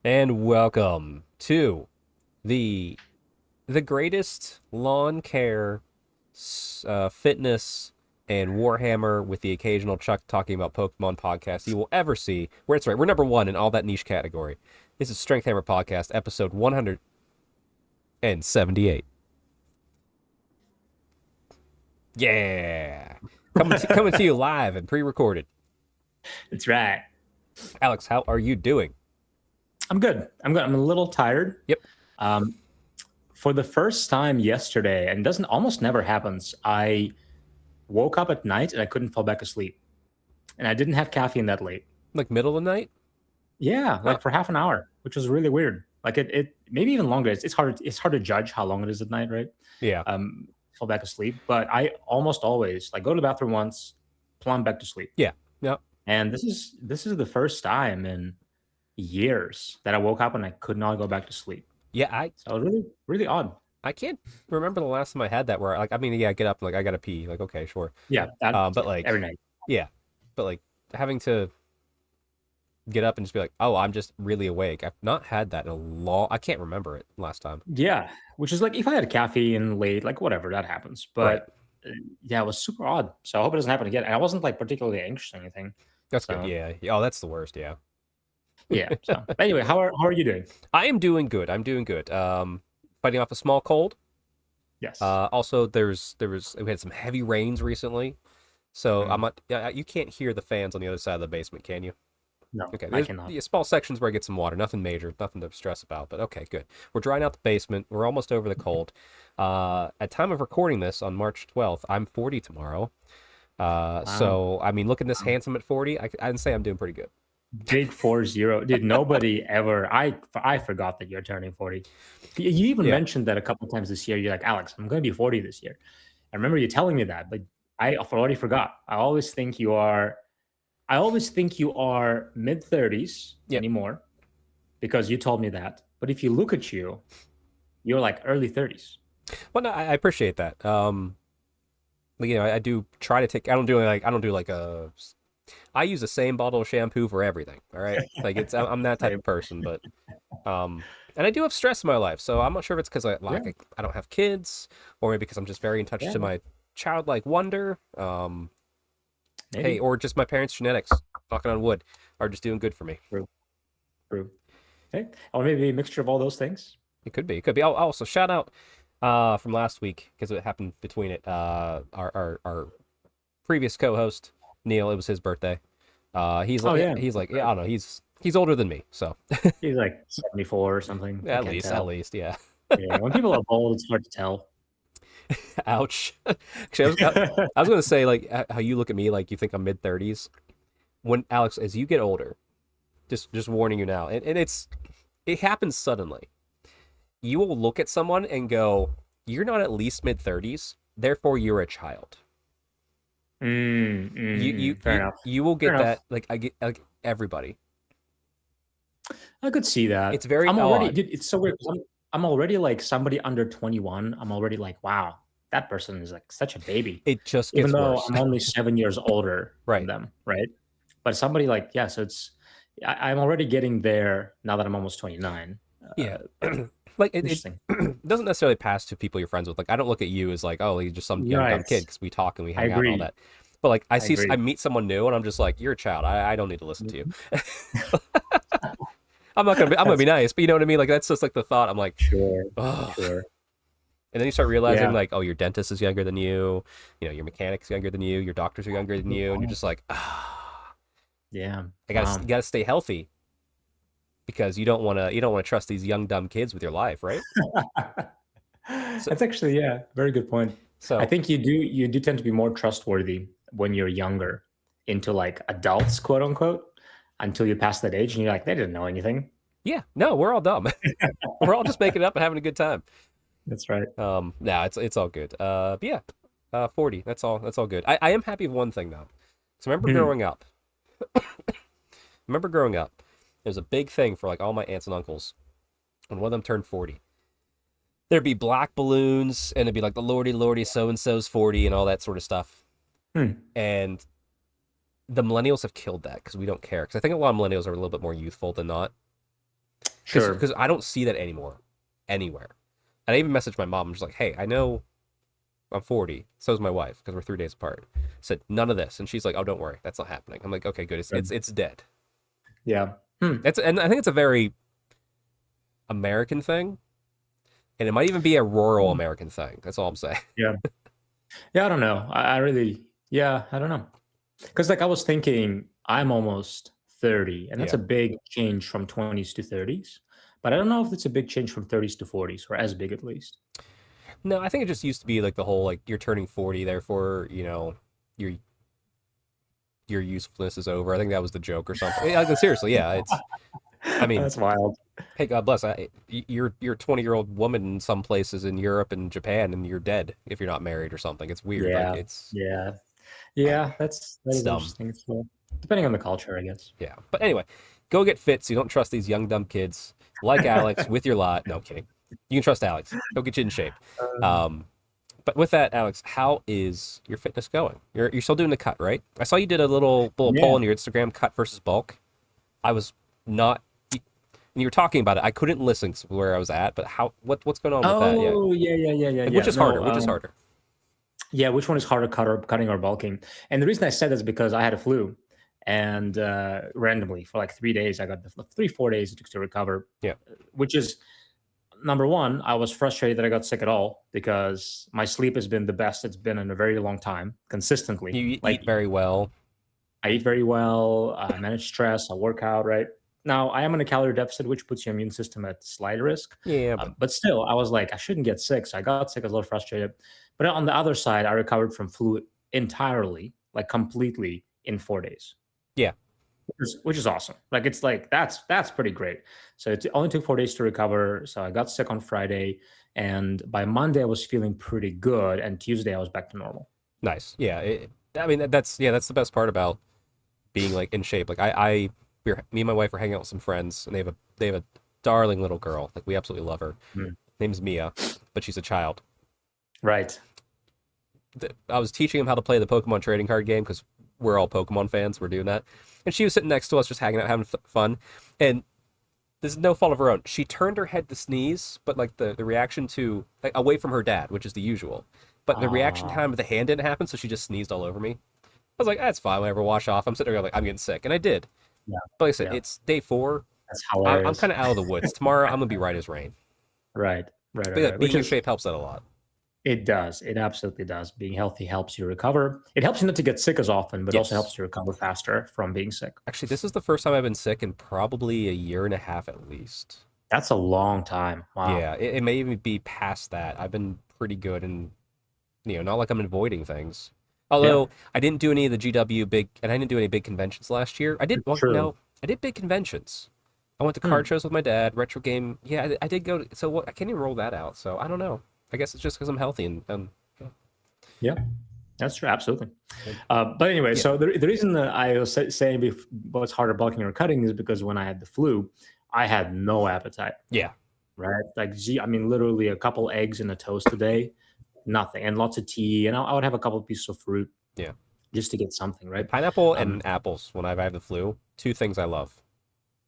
And welcome to the the greatest lawn care, fitness, and Warhammer with the occasional Chuck talking about Pokemon podcast you will ever see. Where it's right, we're number one in all that niche category. This is Strength Hammer Podcast, episode 178. Yeah, coming to you live and pre-recorded. That's right. Alex, how are you doing? I'm good. I'm good. I'm a little tired. Yep. Um, for the first time yesterday, and doesn't almost never happens, I woke up at night and I couldn't fall back asleep. And I didn't have caffeine that late. Like middle of the night? Yeah, Huh. like for half an hour, which was really weird. Like it maybe even longer. It's hard to judge how long it is at night, right? Yeah. Um, Fall back asleep. But I almost always like go to the bathroom once, plumb back to sleep. Yeah. Yeah. And this is the first time in years that I woke up and I could not go back to sleep. Yeah. I So it was really, really odd. I can't remember the last time I had that where like I mean yeah, I get up and like I gotta pee. Like, okay, sure. Yeah, that But every like night. yeah. But like having to get up and just be like, oh, I'm just really awake. I've not had that in a long I can't remember it last time. Yeah, which is like if I had caffeine late, like whatever, that happens. Right. But yeah, it was super odd. So I hope it doesn't happen again. And I wasn't like particularly anxious or anything. That's good. So Yeah. Oh, that's the worst, yeah. yeah. So but anyway, how are you doing? I am doing good. I'm doing good. Fighting off a small cold. Yes. Also there was we had some heavy rains recently. So I'm Mm, not you can't hear the fans on the other side of the basement, can you? no, Okay, I there's cannot. yeah, small sections where I get some water, nothing major, nothing to stress about, but okay, good. We're drying out the basement. We're almost over the cold. At time of recording this on March 12th, I'm 40 tomorrow. Wow. So I mean, looking this Wow. handsome at 40, I'd say I'm doing pretty good. Big 40. Did nobody ever I forgot that you're turning 40. You even Yeah, mentioned that a couple of times this year. You're like, Alex, I'm gonna be 40 this year. I remember you telling me that, but I already forgot. I always think you are mid 30s yep. anymore because you told me that. But if you look at you, you're like early 30s. Well, no, I appreciate that. You know, I do try to take. I don't do like a. I use the same bottle of shampoo for everything. All right, like I'm that type Same. of person, but and I do have stress in my life, so I'm not sure if it's because Yeah. I don't have kids, or maybe because I'm just very in touch Yeah. to my childlike wonder. Hey, Maybe. or just my parents' genetics, knocking on wood, are just doing good for me. True. True. Okay. Or maybe a mixture of all those things. It could be. It could be. Oh, also shout out from last week because it happened between it. Our previous co-host Neil. It was his birthday. Oh yeah. he's like yeah, Right. I don't know. He's older than me, so He's like 74 or something. I can't at tell. least, yeah. Yeah. When people are old, it's hard to tell. Ouch. Actually, I was gonna say like how you look at me like you think I'm mid 30s. When Alex, as you get older, just warning you now, and it happens suddenly. You will look at someone and go, "You're not at least mid 30s, therefore you're a child." Fair enough. You will Fair get enough. that like I get like everybody. I could see that. It's very I'm already, odd. dude, it's so weird 'cause I'm already like somebody under 21. I'm already like, wow, that person is like such a baby, It just even gets though worse. I'm only 7 years older than Right. them, right? But somebody like, yeah, so I'm already getting there now that I'm almost 29. Yeah. But Like interesting. it doesn't necessarily pass to people you're friends with. Like I don't look at you as like, oh, you're just some young dumb Right. kid because we talk and we I hang out and all agree. that. But like I agree. I meet someone new and I'm just like, you're a child. I don't need to listen to you. Mhm. I'm gonna be That's nice, but you know what I mean? Like that's just like the thought. I'm like, sure. oh. Sure. And then you start realizing Yeah. like, oh, your dentist is younger than you know, your mechanic's younger than your doctors are younger than you, and you're just like, ah, Yeah. you Wow. gotta stay healthy because you don't wanna trust these young dumb kids with your life, right? So That's actually, yeah, very good point. I so think you do tend to be more trustworthy when you're younger into like adults, quote unquote, until you pass that age and you're like, they didn't know anything. yeah, no, we're all dumb. We're all just making it up and having a good time. That's right. No, it's all good. But yeah, 40. That's all good. I am happy with one thing though. So Hmm. remember growing up, there's a big thing for like all my aunts and uncles when one of them turned 40. There'd be black balloons and it'd be like the Lordy Lordy so and so's 40 and all that sort of stuff. Hmm. And the millennials have killed that because we don't care. Because I think a lot of millennials are a little bit more youthful than not. Sure. Because I don't see that anymore, anywhere. And I even messaged my mom. I'm just like, hey, I know I'm 40. So is my wife because we're 3 days apart. I said none of this, and she's like, oh, don't worry, that's not happening. I'm like, okay, good. It's dead. Yeah. Hmm. And I think it's a very American thing, and it might even be a rural American thing. That's all I'm saying. Yeah. Yeah, I don't know. I really, yeah, I don't know. Because like I was thinking, I'm almost 30, and that's Yeah. a big change from 20s to 30s. But I don't know if it's a big change from 30s to 40s, or as big at least. No, I think it just used to be like the whole like you're turning 40, therefore your your usefulness is over. I think that was the joke or something. Yeah, like, seriously, yeah. I mean, That's wild. hey, God bless. You're a 20-year-old woman in some places in Europe and Japan, and you're dead if you're not married or something. It's weird. Like Yeah. Yeah. Yeah. That it's is dumb. interesting. So, depending on the culture, I guess. Yeah. But anyway, go get fit so you don't trust these young dumb kids like Alex with your lot. No, I'm kidding. You can trust Alex. Go get you in shape. Um, Um, but with that, Alex, how is your fitness going? You're still doing the cut, right? I saw you did a little poll yeah. on your Instagram, cut versus bulk. I was not, and you were talking about it. I couldn't listen to where I was at, but what's going on with that? Yeah, Oh, yeah, yeah, yeah, yeah, like yeah. which is harder? No, Which is harder? yeah, which one is harder, cutting or bulking? And the reason I said that is because I had a flu, and randomly for like 3 days, I got the 3, 4 days it took to recover. Yeah, Which is number one. I was frustrated that I got sick at all because my sleep has been the best it's been in a very long time, consistently. you Like eat very well. I eat very well, I manage stress, I work out. Right now, I am in a calorie deficit, which puts your immune system at slight risk. Yeah, but But still, I was like, I shouldn't get sick. So I got sick. I was a little frustrated. But on the other side, I recovered from flu entirely, like completely in 4 days, yeah, which is awesome. Like it's like that's pretty great. So it only took 4 days to recover. So I got sick on Friday, and by Monday I was feeling pretty good, and Tuesday I was back to normal. nice. Yeah, I mean that's the best part about being like in shape. Like me and my wife are hanging out with some friends, and they have a darling little girl. Like we absolutely love her. Mm. Name's Mia, but she's a child. Right. I was teaching him how to play the Pokemon trading card game because we're all Pokemon fans. We're doing that, and she was sitting next to us, just hanging out, having fun. And this is no fault of her own. She turned her head to sneeze, but like the reaction to like, away from her dad, which is the usual. But the reaction Ah, time of the hand didn't happen, so she just sneezed all over me. I was like, that's fine. Whenever wash off, I'm sitting there like I'm getting sick, and I did. yeah, But like I said, yeah. it's day 4. That's I'm hilarious. kind of out of the woods. Tomorrow, I'm gonna be right as rain. Right. Right. But Right. yeah, Right. being Which in is shape helps that a lot. It does. It absolutely does. Being healthy helps you recover. It helps you not to get sick as often, but also Yes. helps you recover faster from being sick. Actually, this is the first time I've been sick in probably a year and a half at least. That's a long time. Wow. Yeah, it may even be past that. I've been pretty good and not like I'm avoiding things. Yeah, Although I didn't do any of the GW big, and I didn't do any big conventions last year. I did, well, true. no, I did big conventions. I went to Hmm. card shows with my dad, retro game. Yeah, I did go to, so what, I can't even roll that out. So I don't know. I guess it's just because I'm healthy and Yeah, that's true. Absolutely. But anyway, yeah, so the reason that I was saying what's harder, bulking or cutting, is because when I had the flu, I had no appetite. yeah. Right? Like, I mean, literally a couple eggs and a toast a day, nothing, and lots of tea, and I would have a couple pieces of fruit Yeah. just to get something. Yeah, Right? pineapple Um, and apples when I have the flu. Two things I love.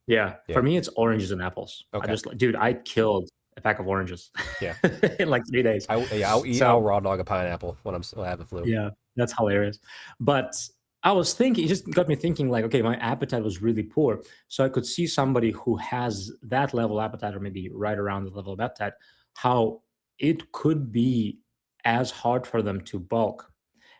Yeah, for Yeah. me, it's oranges and apples. I Okay. just, dude, I killed a pack of oranges Yeah. in like 3 days. I'll So raw dog a pineapple when I have the flu. yeah, that's hilarious. But I was thinking, it just got me thinking, like, okay, my appetite was really poor. So I could see somebody who has that level of appetite, or maybe right around the level of appetite, how it could be as hard for them to bulk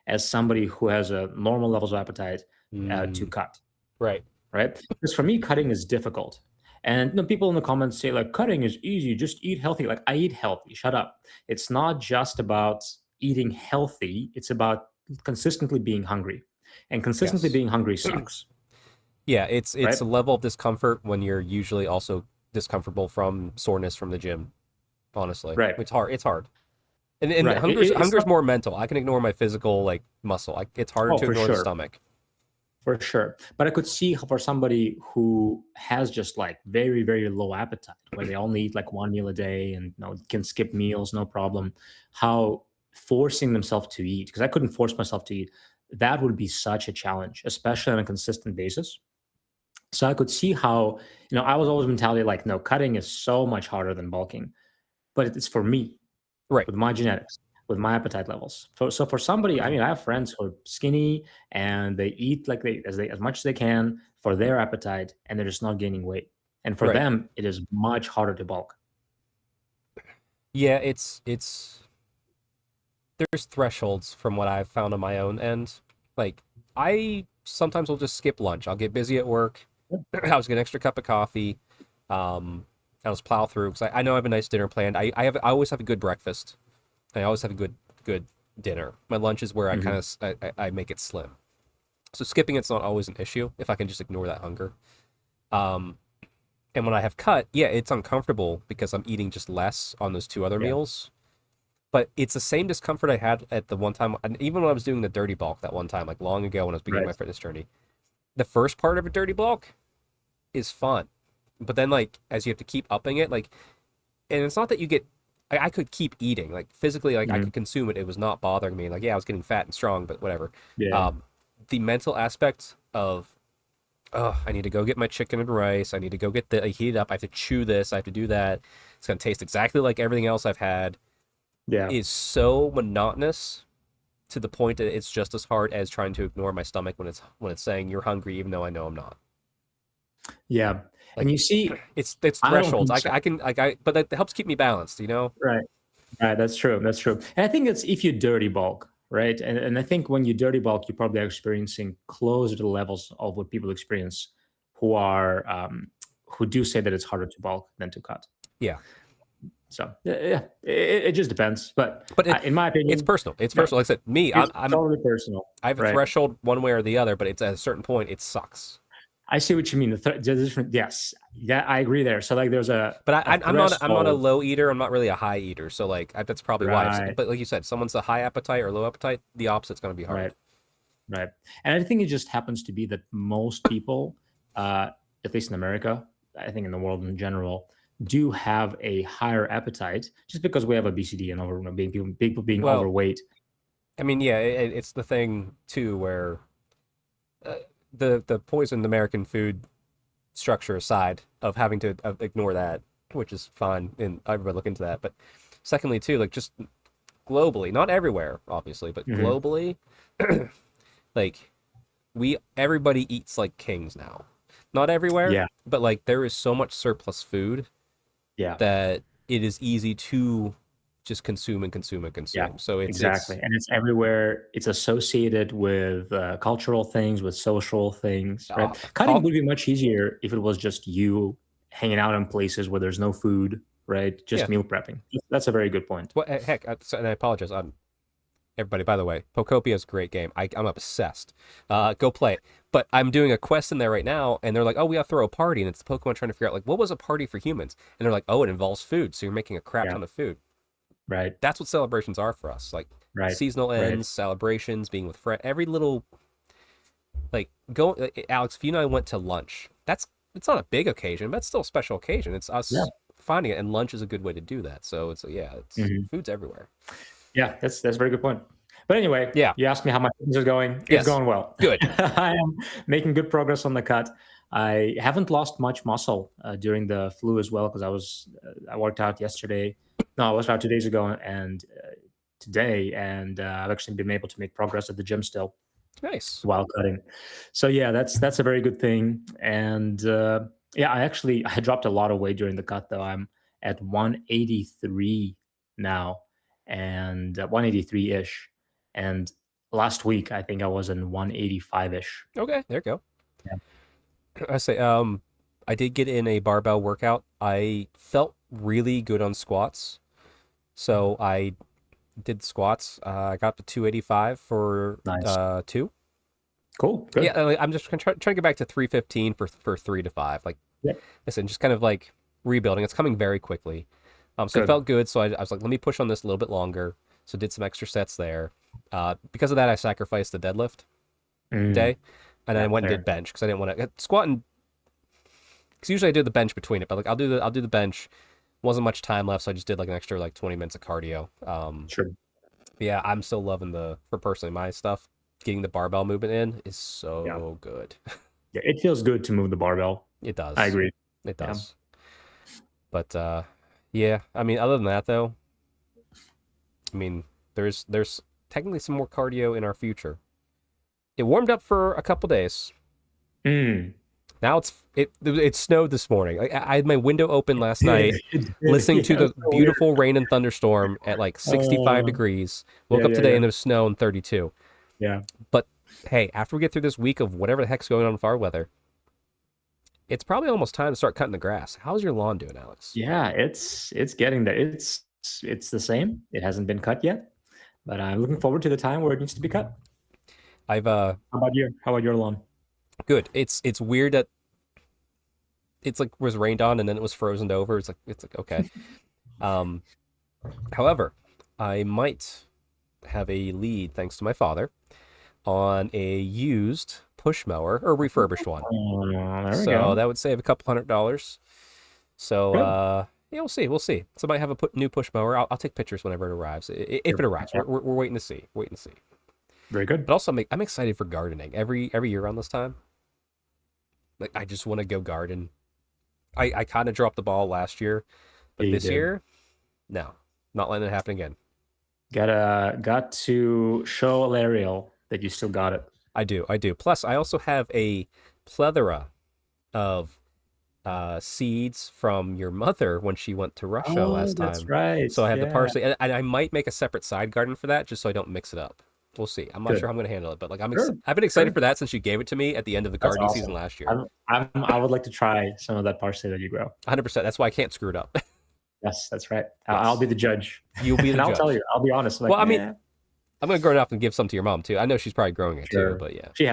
as somebody who has a normal levels of appetite to Mm, cut. right. Right? Because for me, cutting is difficult. And people in the comments say, like, cutting is easy, just eat healthy. Like, I eat healthy, shut up. It's not just about eating healthy, it's about consistently being hungry. And consistently Yes. being hungry sucks, Yeah, it's right? a level of discomfort when you're usually also discomfortable from soreness from the gym. Honestly, Right, it's hard. It's hard, and right. It's hunger's not, more mental. I can ignore my physical like muscle. It's harder oh, to for ignore the sure. stomach. For sure. But I could see how for somebody who has just like very, very low appetite, where they only eat like one meal a day and can skip meals, no problem, how forcing themselves to eat, because I couldn't force myself to eat, that would be such a challenge, especially on a consistent basis. So I could see how, I was always mentality like, no, cutting is so much harder than bulking, but it's for me Right. with my genetics, with my appetite levels. So for somebody, I mean, I have friends who are skinny and they eat like as much as they can for their appetite, and they're just not gaining weight. And for Right. them, it is much harder to bulk. Yeah, it's there's thresholds from what I've found on my own end. Like I sometimes will just skip lunch. I'll get busy at work. I'll just get an extra cup of coffee. I'll just plow through because I know I have a nice dinner planned. I always have a good breakfast. I always have a good dinner. My lunch is where I Mhm. kind of I make it slim. So skipping it's not always an issue if I can just ignore that hunger. Um, and when I have cut, yeah, it's uncomfortable because I'm eating just less on those two other Yeah. meals. But it's the same discomfort I had at the one time, and even when I was doing the dirty bulk that one time, like long ago when I was beginning Right. my fitness journey. The first part of a dirty bulk is fun, but then like as you have to keep upping it, like, and it's not that you get. I could keep eating, like physically, like I Mhm. could consume it. It was not bothering me. Like yeah, I was getting fat and strong, but whatever. Yeah. Um, the mental aspect of oh, I need to go get my chicken and rice. I need to go get the heat it up. I have to chew this. I have to do that. It's gonna taste exactly like everything else I've had. Yeah. Is so monotonous to the point that it's just as hard as trying to ignore my stomach when it's saying you're hungry, even though I know I'm not. Yeah. Like And you see, it's I don't thresholds. think so. I can like I but that helps keep me balanced. You know? Right. Right. That's true. That's true. And I think it's if you dirty bulk, right? And I think when you dirty bulk, you probably are experiencing closer to the levels of what people experience who are who do say that it's harder to bulk than to cut. Yeah. So yeah, it just depends. But But in my it's opinion, personal. It's no, personal. Like I said, me, it's totally personal, I have a right? threshold one way or the other, but it's at a certain point it sucks. I see what you mean. The different, yes, yeah, I agree there. So like, there's But a I'm not a threshold, low eater. I'm not really a high eater. So like that's probably why. right? But like you said, someone's a high appetite or low appetite. The opposite's going to be Right. hard. Right. And I think it just happens to be that most people, uh, at least in America, I think in the world in general, do have a higher appetite just because we have obesity and being people being Well, overweight. I mean, yeah, it's the thing too where uh, the poisoned American food structure aside of having to ignore that, which is fine, and everybody look into that. But secondly, too, like just globally, not everywhere, obviously, but Hmm. globally, like everybody eats like kings now. Not everywhere, Yeah. but like there is so much surplus food Yeah. that it is easy to just consume and consume and Yeah. consume. So Exactly. And it's everywhere. It's associated with cultural things, with social things, right? Cutting call would be much easier if it was just you hanging out in places where there's no food, right? yeah. Just meal prepping. That's a very good point. Well, heck, and I apologize. Everybody, by the way, Pokopia is a great game. I'm obsessed. Go play it. But I'm doing a quest in there right now, and they're like, "Oh, we have to throw a party," and it's Pokemon trying to figure out like what was a party for humans, and they're like, "Oh, it involves food, so you're making a crap Yeah. ton of food." Right. That's what celebrations are for us, like Right. seasonal Right. ends, celebrations, being with friends, every little like go. Alex, if you and I went to lunch, it's not a big occasion, but it's still a special occasion. It's Yeah. us finding it, and lunch is a good way to do that. So it's yeah, it's Mhm. food's everywhere. Yeah, that's a very good point. But anyway, Yeah. you asked me how my things are going. It's Yes. going well. Good. I am making good progress on the cut. I haven't lost much muscle during the flu as well because I worked out yesterday. No, I worked out 2 days ago and today, and I've actually been able to make progress at the gym still Nice. while cutting. So yeah, that's a very good thing. And yeah, I dropped a lot of weight during the cut though. I'm at 183 now, and 183 ish. And last week I think I was in 185 ish. Okay, there you go. Yeah. I say, I did get in a barbell workout. I felt really good on squats, so I did squats. I got up to 285 for Nice. two. Cool. Yeah, Good. I'm just trying to get back to 315 for 3 to 5. Like, Yeah. listen, just kind of like rebuilding. It's coming very quickly. So it Good. felt good. So I was like, let me push on this a little bit longer. So did some extra sets there. Because of that, I sacrificed the deadlift Mm, day, and yeah. I went and did Fair. bench because I didn't want to squat and because usually I do the bench between it, but like I'll do the bench. Wasn't much time left, so I just did like an extra like 20 minutes of cardio. Sure. But yeah, I'm still loving for personally my stuff. Getting the barbell movement in is Yeah. so good. Yeah, it feels good to move the barbell. It I does. agree. It Yeah. does. But yeah, I mean, other than that though, I mean, there's technically some more cardio in our future. It warmed up for a couple days. Mm. Now it snowed this morning. I had my window open last night, It did. listening to Yeah, the it's so weird. beautiful rain and thunderstorm at like 65 degrees. Woke Yeah, up yeah, today yeah. and there was snow and 32. Yeah. But hey, after we get through this week of whatever the heck's going on with our weather, it's probably almost time to start cutting the grass. How's your lawn doing, Alex? Yeah, it's getting there. It's the same. It hasn't been cut yet, but I'm looking forward to the time where it needs to be cut. I've How about your lawn? good. It's weird that it's like was rained on and then it was frozen over. It's like okay. Um, however, I might have a lead thanks to my father on a used push mower or refurbished one. There we So go. that would save a couple $100. So Good. yeah, we'll see. We'll see. So I might have a new push mower. I'll take pictures whenever it arrives. If it arrives, Yeah, we're waiting to see. Waiting to see. very good. But also, I'm excited for gardening. Every year around this time, like I just want to go garden. I kind of dropped the ball last year, Yeah, but you this did. year, no, not letting it happen again. Got to show Alariel that you still got it. I do. I do. Plus, I also have a plethora of seeds from your mother when she went to Russia Oh, last that's time. right. So I have the Yeah. parsley, and I might make a separate side garden for that, just so I don't mix it up. We'll see. I'm not Good. sure how I'm going to handle it, but like Sure. I've been excited Sure. for that since you gave it to me at the end of the That's gardening season awesome. last year. I would like to try some of that parsley that you grow. 100%. That's why I can't screw it up. Yes, that's right. I'll Yes, be the judge, you'll be the and I'll tell judge. you. I'll be honest. Like, Well, I mean, yeah, I'm going to grow it up and give some to your mom too. I know she's probably growing it too, sure. but yeah. She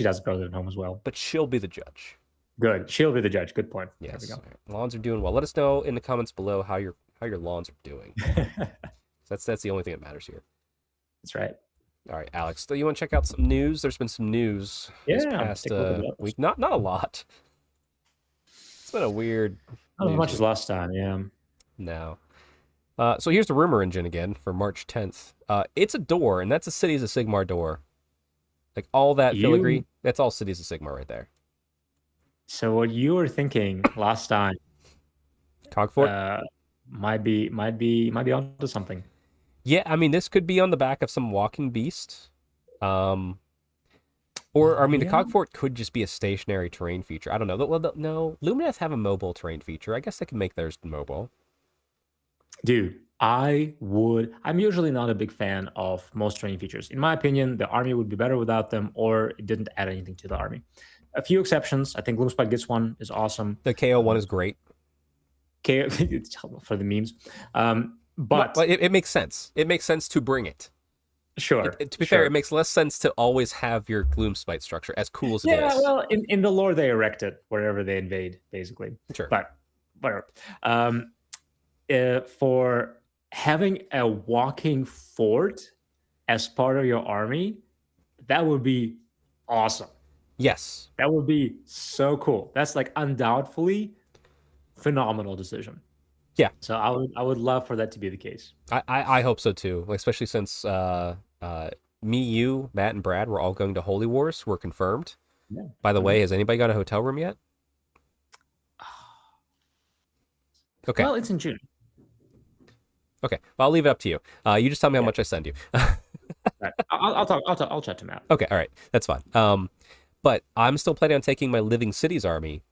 does grow it at home as well. But she'll be the judge. Good. She'll be the judge. Good point. There we Yes. go. All right. Lawns are doing well. Let us know in the comments below how your lawns are doing. That's the only thing that matters here. That's right. All right, Alex. Do you want to check out some news? There's been some news this Yeah. past Take a look at those. week. Not a lot. It's been a weird Not as news much as week last time. Yeah. now. So here's the rumor engine again for March 10th. It's a door, and that's a Cities of Sigmar door. Like all that filigree, You. that's all Cities of Sigmar right there. So what you were thinking last time Cogfort? might be onto something. Yeah, I mean this could be on the back of some walking beast. Or I mean, the Yeah. Cogfort could just be a stationary terrain feature. I don't know. Well, no, Lumineth have a mobile terrain feature. I guess they can make theirs mobile. Dude, I'm usually not a big fan of most training features. In my opinion, the army would be better without them, or it didn't add anything to the army. A few exceptions. I think Gloomspite gets one is awesome. The KO one is great. It's for the memes. But No, it makes sense. It makes sense to bring it. sure. To be sure. fair, it makes less sense to always have your Gloomspite structure, as cool as it Yeah, is. well, in the lore, they erect it wherever they invade, basically. Sure. But whatever. For having a walking fort as part of your army, that would be awesome. Yes. That would be so cool. That's like undoubtedly phenomenal decision. Yeah. So I would love for that to be the case. I hope so too. Like, especially since me, you, Matt, and Brad were all going to Holy Wars. We're confirmed. Yeah. By the way, has anybody got a hotel room yet? Okay. Well, it's in June. Okay. Well, I'll leave it up to you. You just tell me how much I send you. Right. I'll chat to Matt. Okay. All right. That's fine. But I'm still planning on taking my Living Cities army.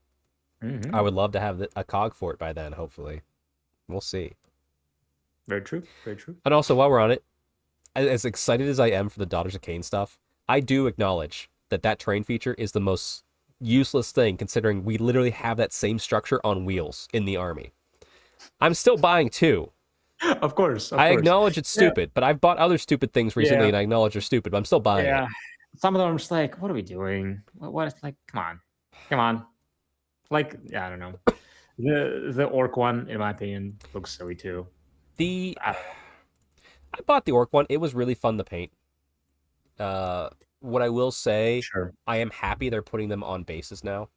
Mhm. I would love to have a cog fort by then. Hopefully, we'll see. Very true. Very true. And also, while we're on it, as excited as I am for the Daughters of Cain stuff, I do acknowledge that terrain feature is the most useless thing, considering we literally have that same structure on wheels in the army. I'm still buying two. Of course. I acknowledge it's Yeah. stupid, but I've bought other stupid things recently, Yeah. and I acknowledge they're stupid, but I'm still buying Yeah. it. Some of them are just like, what are we doing? What? Like, come on. Like, yeah, I don't know. The orc one, in my opinion, looks silly too. I bought the orc one. It was really fun to paint. What I will say, Sure. I am happy they're putting them on bases now.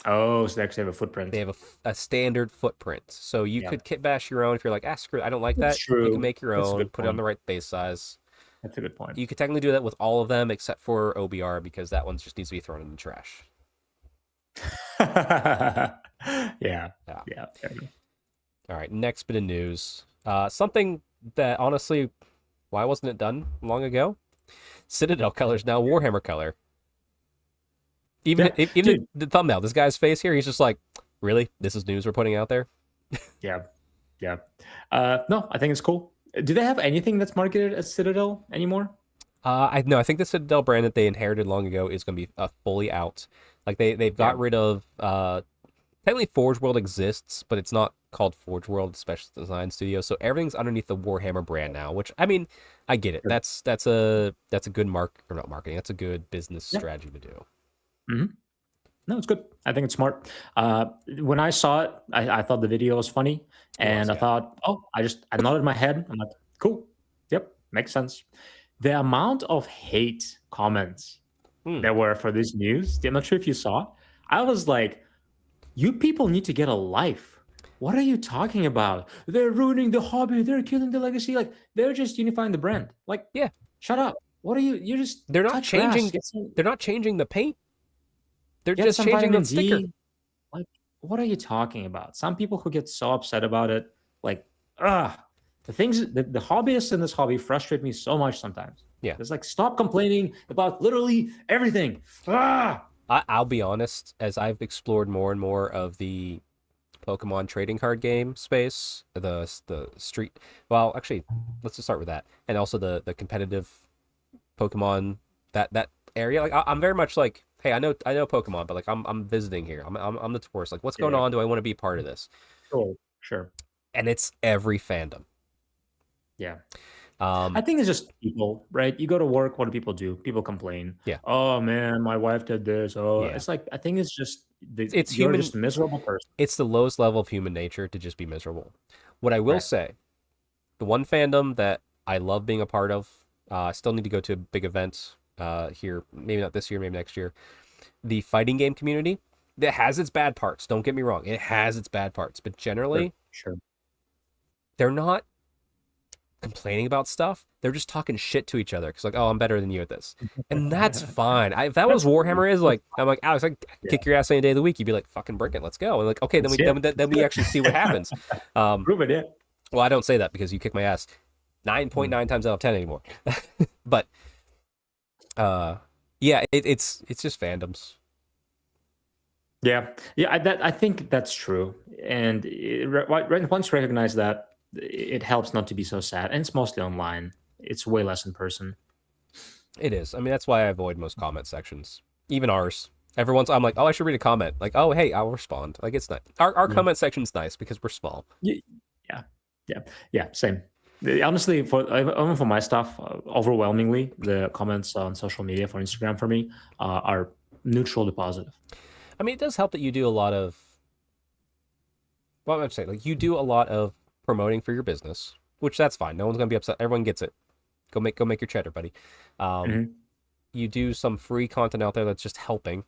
Oh, so they actually have a footprint. They have a standard footprint, so you Yeah. could kit bash your own if you're like, screw it, I don't like That's that. You true. can make your That's a own, good put it on point. the right base size. That's a good point. You could technically do that with all of them except for OBR because that one just needs to be thrown in the trash. Yeah. Yeah. Yeah. Fair enough. All right. Next bit of news. Something that honestly, why wasn't it done long ago? Citadel color is now Warhammer color. Even Yeah, even dude. the thumbnail, this guy's face here, he's just like, really? This is news we're putting out there? Yeah. Yeah. No, I think it's cool. Do they have anything that's marketed as Citadel anymore? I think the Citadel brand that they inherited long ago is going to be fully out. Like they've Yeah. got rid of technically Forge World exists, but it's not called Forge World Special Design Studio. So everything's underneath the Warhammer brand now, which I mean, I get it. Sure. That's a good or not marketing. That's a good business Yeah. strategy to do. Hmm. No, it's good. I think it's smart. When I saw it, I thought the video was funny, It was, and I yeah. thought, oh, I nodded my head. I'm like, cool. Yep, makes sense. The amount of hate comments Hmm. there were for this news, I'm not sure if you saw. I was like, you people need to get a life. What are you talking about? They're ruining the hobby. They're killing the legacy. Like they're just unifying the brand. Like, Yeah, shut up. What are you? You just they're not touch grass. changing. They're not changing the paint. They're Get just some changing the vitamin sticker. D. Like, what are you talking about? Some people who get so upset about it, like, the hobbyists in this hobby frustrate me so much sometimes. Yeah. It's like, stop complaining about literally everything. Ah, I'll be honest, as I've explored more and more of the Pokemon trading card game space, the street. Well, actually, let's just start with that, and also the competitive Pokemon that area. Like I'm very much like, hey, I know Pokemon, but like I'm visiting here. I'm the tourist. Like, what's going yeah, on? Do I want to be part of this? sure, sure. And it's every fandom. Yeah. I Um, think it's just people, right? You go to work, what do people do? People complain. yeah, Oh man, my wife did this. Oh, yeah. it's like I think it's just It's you're human. just a miserable person. It's the lowest level of human nature to just be miserable. What I will Right. say, the one fandom that I love being a part of, I still need to go to a big event here, maybe not this year, maybe next year. The fighting game community that has its bad parts. Don't get me wrong, it has its bad parts, but Sure. generally Sure. they're not complaining about stuff. They're just talking shit to each other because like, oh, I'm better than you at this, and that's fine. If that was That's cool. Warhammer is like, I'm like, Alex, I Yeah. kick your ass any day of the week. You'd be like, fucking bring it, let's go. And like, okay, then Let's see it. then we actually see what happens. Prove it, yeah. Well, I don't say that because you kick my ass 9.9 times out of 10 anymore. But yeah, it's just fandoms. Yeah, yeah. I think that's true, and once you recognize that, it helps not to be so sad. And it's mostly online. It's way less in person. It is. I mean, that's why I avoid most comment sections, even ours. Every once I'm like, oh, I should read a comment. Like, oh, hey, I'll respond. Like, it's nice. Our Yeah. comment section's nice because we're small. Yeah, yeah, yeah, yeah. Same. Honestly, even for my stuff, overwhelmingly, the comments on social media for Instagram for me are neutral to positive. I mean, it does help that you do a lot of. Well, I'm saying like you do a lot of promoting for your business, which that's fine. No one's gonna be upset. Everyone gets it. Go make your cheddar, buddy. Um, Mhm. you do some free content out there that's just helping.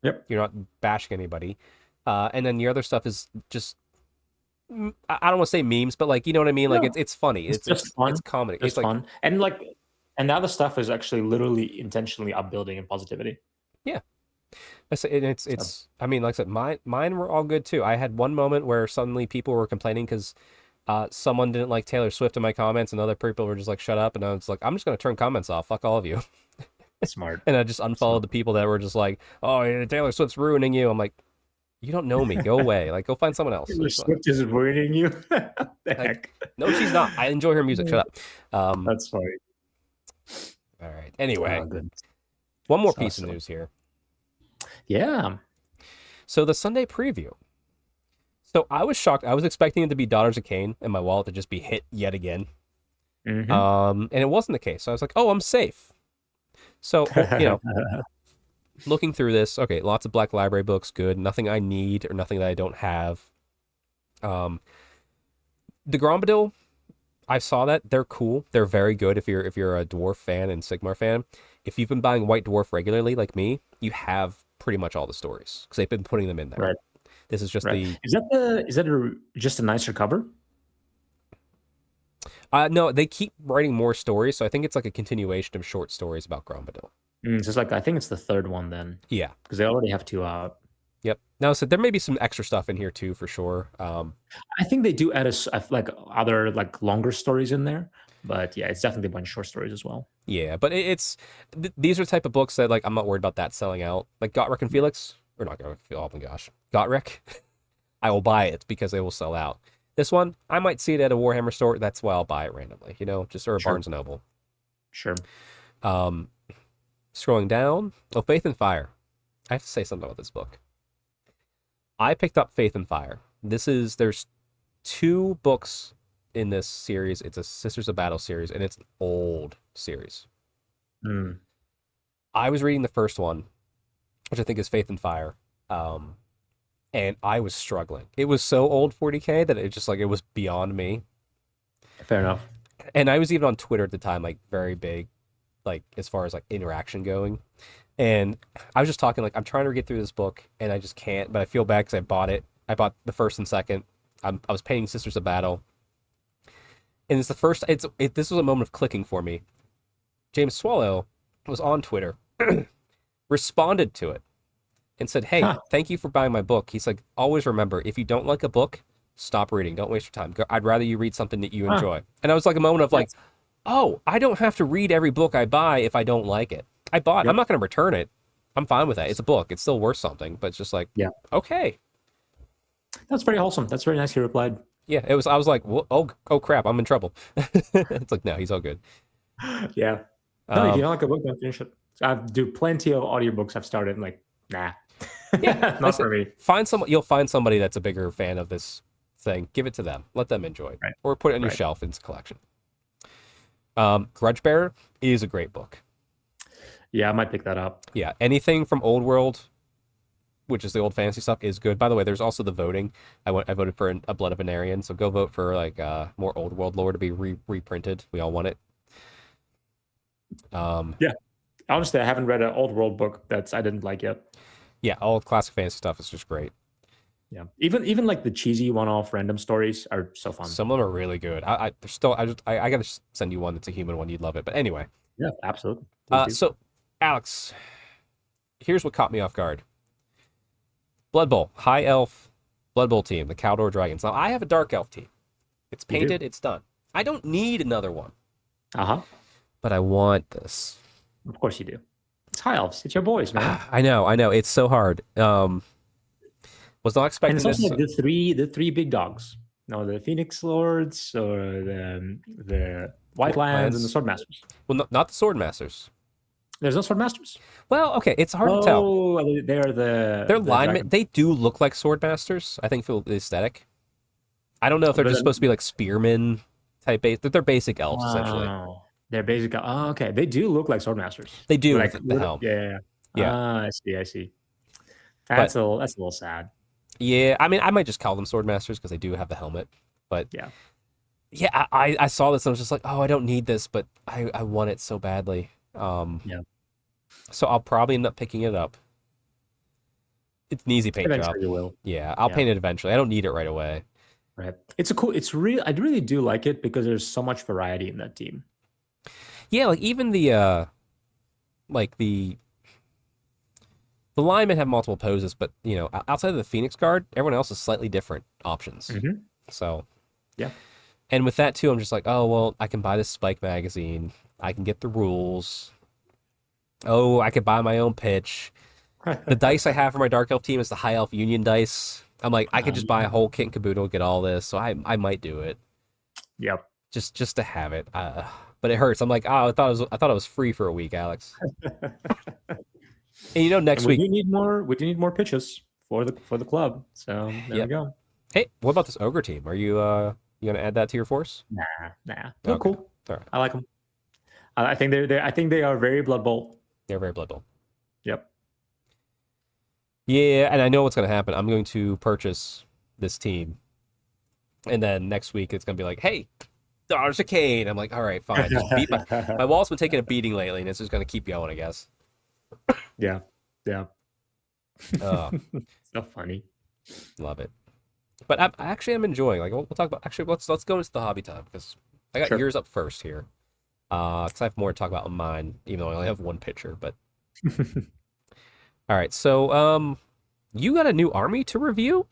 Yep. You're not bashing anybody. And then the other stuff is just I don't want to say memes, but like you know what I mean. Like No, it's funny. it's just fun. It's comedy. Just It's like fun, and like, and the other stuff is actually literally intentionally upbuilding and positivity. yeah. And So, it's. I mean, like I said, mine were all good too. I had one moment where suddenly people were complaining because someone didn't like Taylor Swift in my comments, and other people were just like, "Shut up!" And I was like, "I'm just gonna turn comments off. Fuck all of you." smart. And I just unfollowed the people that were just like, "Oh, yeah, Taylor Swift's ruining you." I'm like, "You don't know me. Go away. Like, go find someone else." Taylor Swift is ruining you. The Like, heck? no, she's not. I enjoy her music. Shut up. That's funny. All right. Anyway, Oh, good. one more So piece of silly. news here. Yeah. So the Sunday preview. So I was shocked. I was expecting it to be Daughters of Cain and my wallet to just be hit yet again. Mhm. And it wasn't the case. So I was like, oh, I'm safe. So, looking through this, okay, lots of Black Library books, good. Nothing I need or nothing that I don't have. The Grombadil, I saw that. They're cool. They're very good if you're a Dwarf fan and Sigmar fan. If you've been buying White Dwarf regularly like me, you have pretty much all the stories because they've been putting them in there. Right. This is just Right. the Is that just a nicer cover? No, they keep writing more stories, so I think it's like a continuation of short stories about Grombadil. So it's like I think it's the third one then, Yeah. because they already have two out. Yep. Now, so there may be some extra stuff in here too, for sure. I think they do add like other like longer stories in there, but yeah, it's definitely a bunch of short stories as well. Yeah, but these are the type of books that like I'm not worried about that selling out. Like Gotrek and Felix, or not Gotrek. Oh my gosh, Gotrek. I will buy it because they will sell out. This one, I might see it at a Warhammer store. That's why I'll buy it randomly, just or a Sure. Barnes and Noble. Sure. Um, Scrolling down, Faith and Fire. I have to say something about this book. I picked up Faith and Fire. There's two books in this series. It's a Sisters of Battle series, and it's an old series. Mm. I was reading the first one, which I think is Faith and Fire. And I was struggling. It was so old 40K that it just like it was beyond me. Fair enough. And I was even on Twitter at the time, like very big, like as far as like interaction going. And I was just talking like I'm trying to get through this book and I just can't, but I feel bad because I bought it. I bought the first and second. I was painting Sisters of Battle. And it's the first this was a moment of clicking for me. James Swallow was on Twitter, responded to it, and said, "Hey, thank you for buying my book." He's like, "Always remember, if you don't like a book, stop reading. Don't waste your time. I'd rather you read something that you enjoy." And I was like a moment of like, "Oh, I don't have to read every book I buy if I don't like it. I bought it. I'm not going to return it. I'm fine with that. It's a book. It's still worth something." But it's just like, okay. That's very wholesome. That's very nice. He replied. Yeah, it was. I was like, oh crap, I'm in trouble. It's like, no, he's all good. Yeah. No, if you don't like a book, don't finish it. I do plenty of audiobooks I've started. I'm like, nah. Yeah, not for me. You'll find somebody that's a bigger fan of this thing. Give it to them. Let them enjoy it, or put it on your shelf in its collection. Grudge Bearer is a great book. Yeah, I might pick that up. Yeah, anything from Old World, which is the old fantasy stuff, is good. By the way, there's also the voting. I voted for a Blood of an Aryan, so go vote for like more Old World lore to be reprinted. We all want it. Yeah, honestly, I haven't read an Old World book I didn't like yet. Yeah, all classic fantasy stuff is just great. Yeah, even like the cheesy one-off random stories are so fun. Some of them are really good. I gotta send you one that's a human one. You'd love it. But anyway. Yeah, absolutely. So, Alex, here's what caught me off guard. Blood Bowl, High Elf Blood Bowl team, the Caldor Dragons. Now, I have a Dark Elf team. It's painted, it's done. I don't need another one. But I want this. Of course you do. It's High Elves. It's your boys, man. I know. It's so hard. Was not expecting and it's also this. Like the three big dogs. No, the Phoenix Lords or the White Lands and the Sword Masters. Well, not the Sword Masters. There's no Sword Masters? Well, okay, it's hard to tell. Oh, they're linemen. They do look like Sword Masters, I think, for the aesthetic. I don't know if they're just supposed to be like spearmen type base. They're basic elves, essentially. They're basic. Oh, okay. They do look like Sword Masters. They do, like the helm. Yeah. I see. That's a little sad. Yeah, I mean, I might just call them Sword Masters because they do have the helmet. But yeah, I saw this and I was just like, oh, I don't need this, but I want it so badly. So I'll probably end up picking it up. It's an easy paint job. You will. Yeah, I'll paint it eventually. I don't need it right away. Right. I really do like it because there's so much variety in that team. Yeah, like even the linemen have multiple poses, but outside of the Phoenix Guard, everyone else is slightly different options. So yeah. And with that too, I'm just like, oh well, I can buy this Spike magazine. I can get the rules. Oh, I could buy my own pitch. The dice I have for my Dark Elf team is the High Elf Union dice. I'm like, I could just buy a whole kit and caboodle, get all this. So I might do it. Yep. Just to have it. But it hurts. I'm like, oh, I thought it was free for a week, Alex. And next week we do need more pitches for the club. So there we go. Hey, what about this ogre team? Are you gonna add that to your force? Nah. They're Okay. cool. All right. I like them. I think they are very Blood Bowl. They're very Blood Bowl. Yep. Yeah, and I know what's gonna happen. I'm going to purchase this team, and then next week it's gonna be like, hey, Daughters of Cain. I'm like, all right, fine. Just beat my wall's been taking a beating lately, and it's just gonna keep going, I guess. Yeah. So funny. Love it. But I'm enjoying. Like we'll talk about. Actually, let's go into the hobby time because I got Sure. yours up first here. Because I have more to talk about on mine, even though I only have one picture. But all right, so you got a new army to review?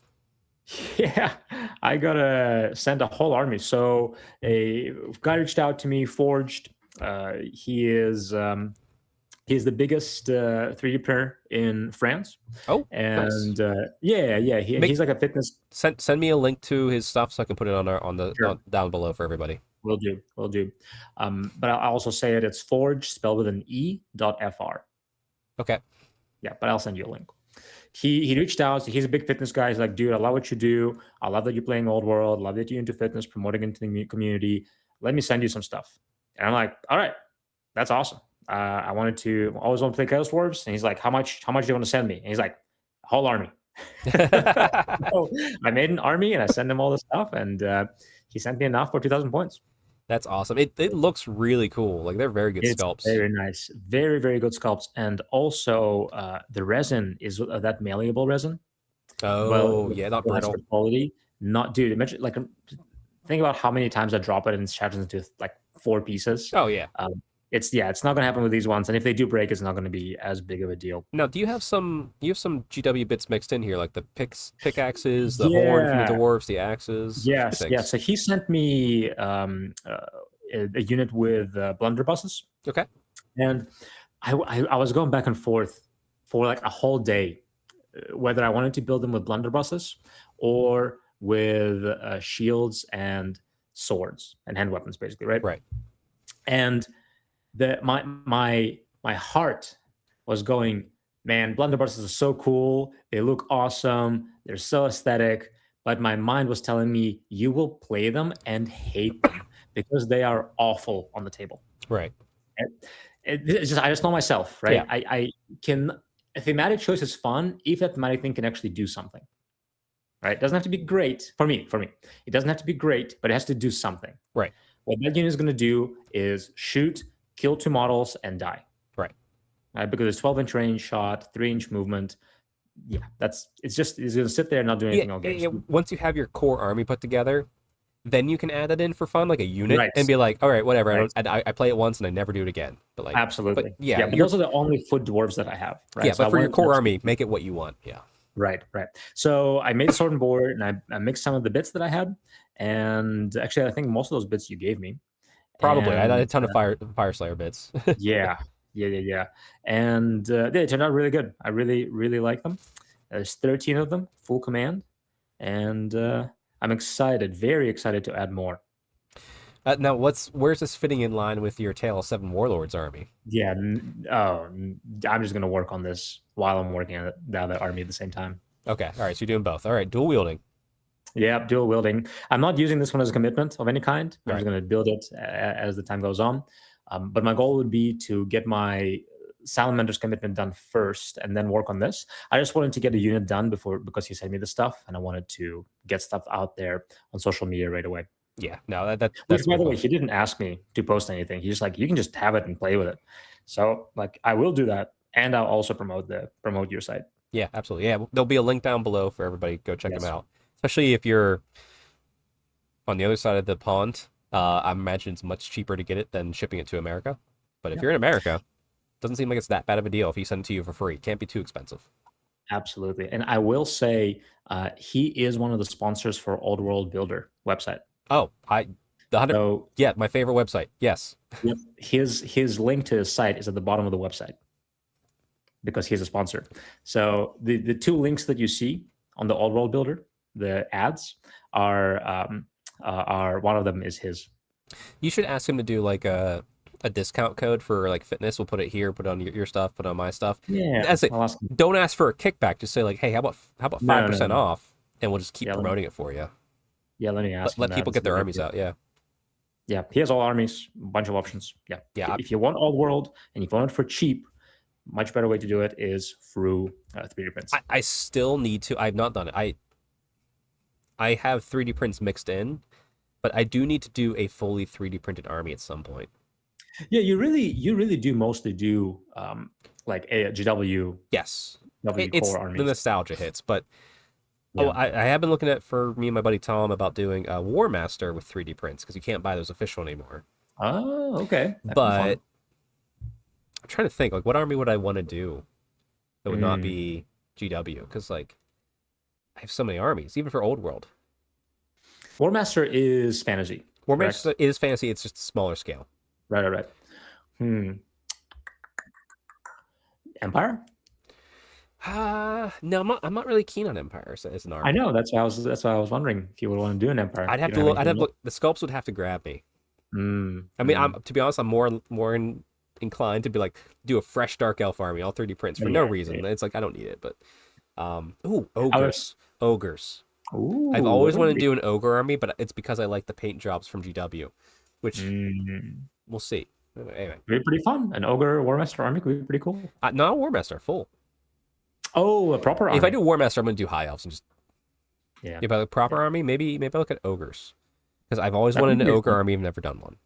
Yeah, I gotta send a whole army. So a guy reached out to me, Forged. He is he's the biggest 3D printer in France, Oh, nice. and yeah, Make he's like a fitness. send me a link to his stuff so I can put it on our Sure, down below for everybody. will do, will do. But I'll also say it. It's Forged, spelled with an E dot fr. Okay. Yeah, but I'll send you a link. He reached out. He's a big fitness guy. He's like, dude, I love what you do. I love that you're playing Old World. Love that you're into fitness, promoting into the community. Let me send you some stuff. And I'm like, all right, that's awesome. I wanted to always want to play Chaos Dwarves. And he's like, how much do you want to send me? And he's like, a whole army. So I made an army and I sent him all the stuff, and he sent me enough for 2,000 points. That's awesome. It looks really cool. Like they're very good It's sculpts. very nice, very very good sculpts, and also the resin is that malleable resin. Well, Oh, with yeah, not really nice brittle. good quality. Not, dude. Imagine like think about how many times I drop it and it shatters into like 4 pieces. Oh, yeah. It's not gonna happen with these ones, and if they do break, it's not gonna be as big of a deal. Now, do you have some GW bits mixed in here, like the pickaxes, the horn from the Yeah. dwarves, the axes, a few Yes. Yeah. things. So he sent me a unit with blunderbusses, Okay. and I was going back and forth for like a whole day whether I wanted to build them with blunderbusses or with shields and swords and hand weapons, basically, right? Right. And my heart was going, man, blunderbusses are so cool. They look awesome. They're so aesthetic. But my mind was telling me, you will play them and hate them because they are awful on the table. Right. It's just I just know myself, Yeah. right? I can a thematic choice is fun if that thematic thing can actually do something. Right? It doesn't have to be great for me. For me, it doesn't have to be great, but it has to do something. Right. What that unit is going to do is shoot, kill 2 models, and die. Right. Right? Because it's 12-inch range shot, 3-inch movement. Yeah, it's going to sit there and not do anything all game. Yeah, once you have your core army put together, then you can add it in for fun, like a unit, Right. and be like, all right, whatever. Right. I play it once and I never do it again. But like, Absolutely. but yeah, but those are the only foot dwarves that I have. Right. yeah. So But I for your wanted core to- army, make it what you want. Yeah. Right. So I made a sword and board, and I mixed some of the bits that I had, and actually, I think most of those bits you gave me. Probably. I had a And, ton of Fire Slayer bits. yeah, and they turned out really good. I really, really like them. There's 13 of them, full command, and I'm excited, very excited to add more. Now, where's this fitting in line with your Tale of Seven Warlords army? Yeah, I'm just gonna work on this while I'm working on the other army at the same time. Okay. All right. So you're doing both. All right. Dual wielding. Yeah, dual wielding. I'm not using this one as a commitment of any kind. I'm Right. just going to build it as the time goes on. But my goal would be to get my Salamander's commitment done first and then work on this. I just wanted to get a unit done because he sent me the stuff, and I wanted to get stuff out there on social media right away. Yeah. No, Which, that's by the cool. way, he didn't ask me to post anything. He's just like, you can just have it and play with it. So, like, I will do that, and I'll also promote your site. Yeah, absolutely. Yeah, there'll be a link down below for everybody. Go check Yes. them out. Especially if you're on the other side of the pond. I imagine it's much cheaper to get it than shipping it to America. But if Yeah. you're in America, doesn't seem like it's that bad of a deal if he send it to you for free. Can't be too expensive. Absolutely. And I will say he is one of the sponsors for Old World Builder website. Oh, the 100. So Yeah, my favorite website. Yes. yep, his link to his site is at the bottom of the website because he's a sponsor. So the 2 links that you see on the Old World Builder, the ads are one of them is his. You should ask him to do like a discount code for like fitness. We'll put it here, put it on your stuff, put it on my stuff. Yeah. That's it. I'll ask him. Don't ask for a kickback. Just say like, hey, how about 5% No. off, and we'll just keep Yeah, let me- promoting it for you. Yeah, let me ask him Let that people and get see their what he armies can- out. Yeah. Yeah, he has all armies, a bunch of options. Yeah. Yeah. If you want Old World and if you want it for cheap, much better way to do it is through 3D prints. I still need to. I've not done it. I have 3D prints mixed in, but I do need to do a fully 3D printed army at some point. Yeah, you really do mostly do like a GW Yes, W it's core the armies. nostalgia hits, but Oh, Yeah. I have been looking at for me and my buddy Tom about doing a War Master with 3D prints because you can't buy those official anymore. Oh, okay. That'd be But fun. I'm trying to think, like, what army would I want to do that would not Mm. be GW? Because like I have so many armies, even for Old World. War Master is fantasy, War correct? Master is fantasy; it's just a smaller scale. Right, right, right. Hmm. Empire? No, I'm not really keen on Empire as an I army. know. That's why I was wondering if you would want to do an Empire. I'd You have don't to have look. I'd anything have to else. look. The sculpts would have to grab me. Mm, I mean, mm. to be honest, I'm inclined to be like do a fresh Dark Elf army, all 3D prints for no Yeah, reason. yeah. It's like I don't need it, but ooh, I was. ogres. I've Ooh, always those are wanted to pretty. do an ogre army, but it's because I like the paint jobs from GW, which Mm, we'll see. Anyway, pretty fun. An ogre War Master army could be pretty cool. not a War Master full. Oh, a proper If I army. do War Master, I'm gonna do High Elves and just Yeah, if I look proper yeah. army, maybe I look at ogres because I've always That would wanted an be ogre fun. army. I've never done one.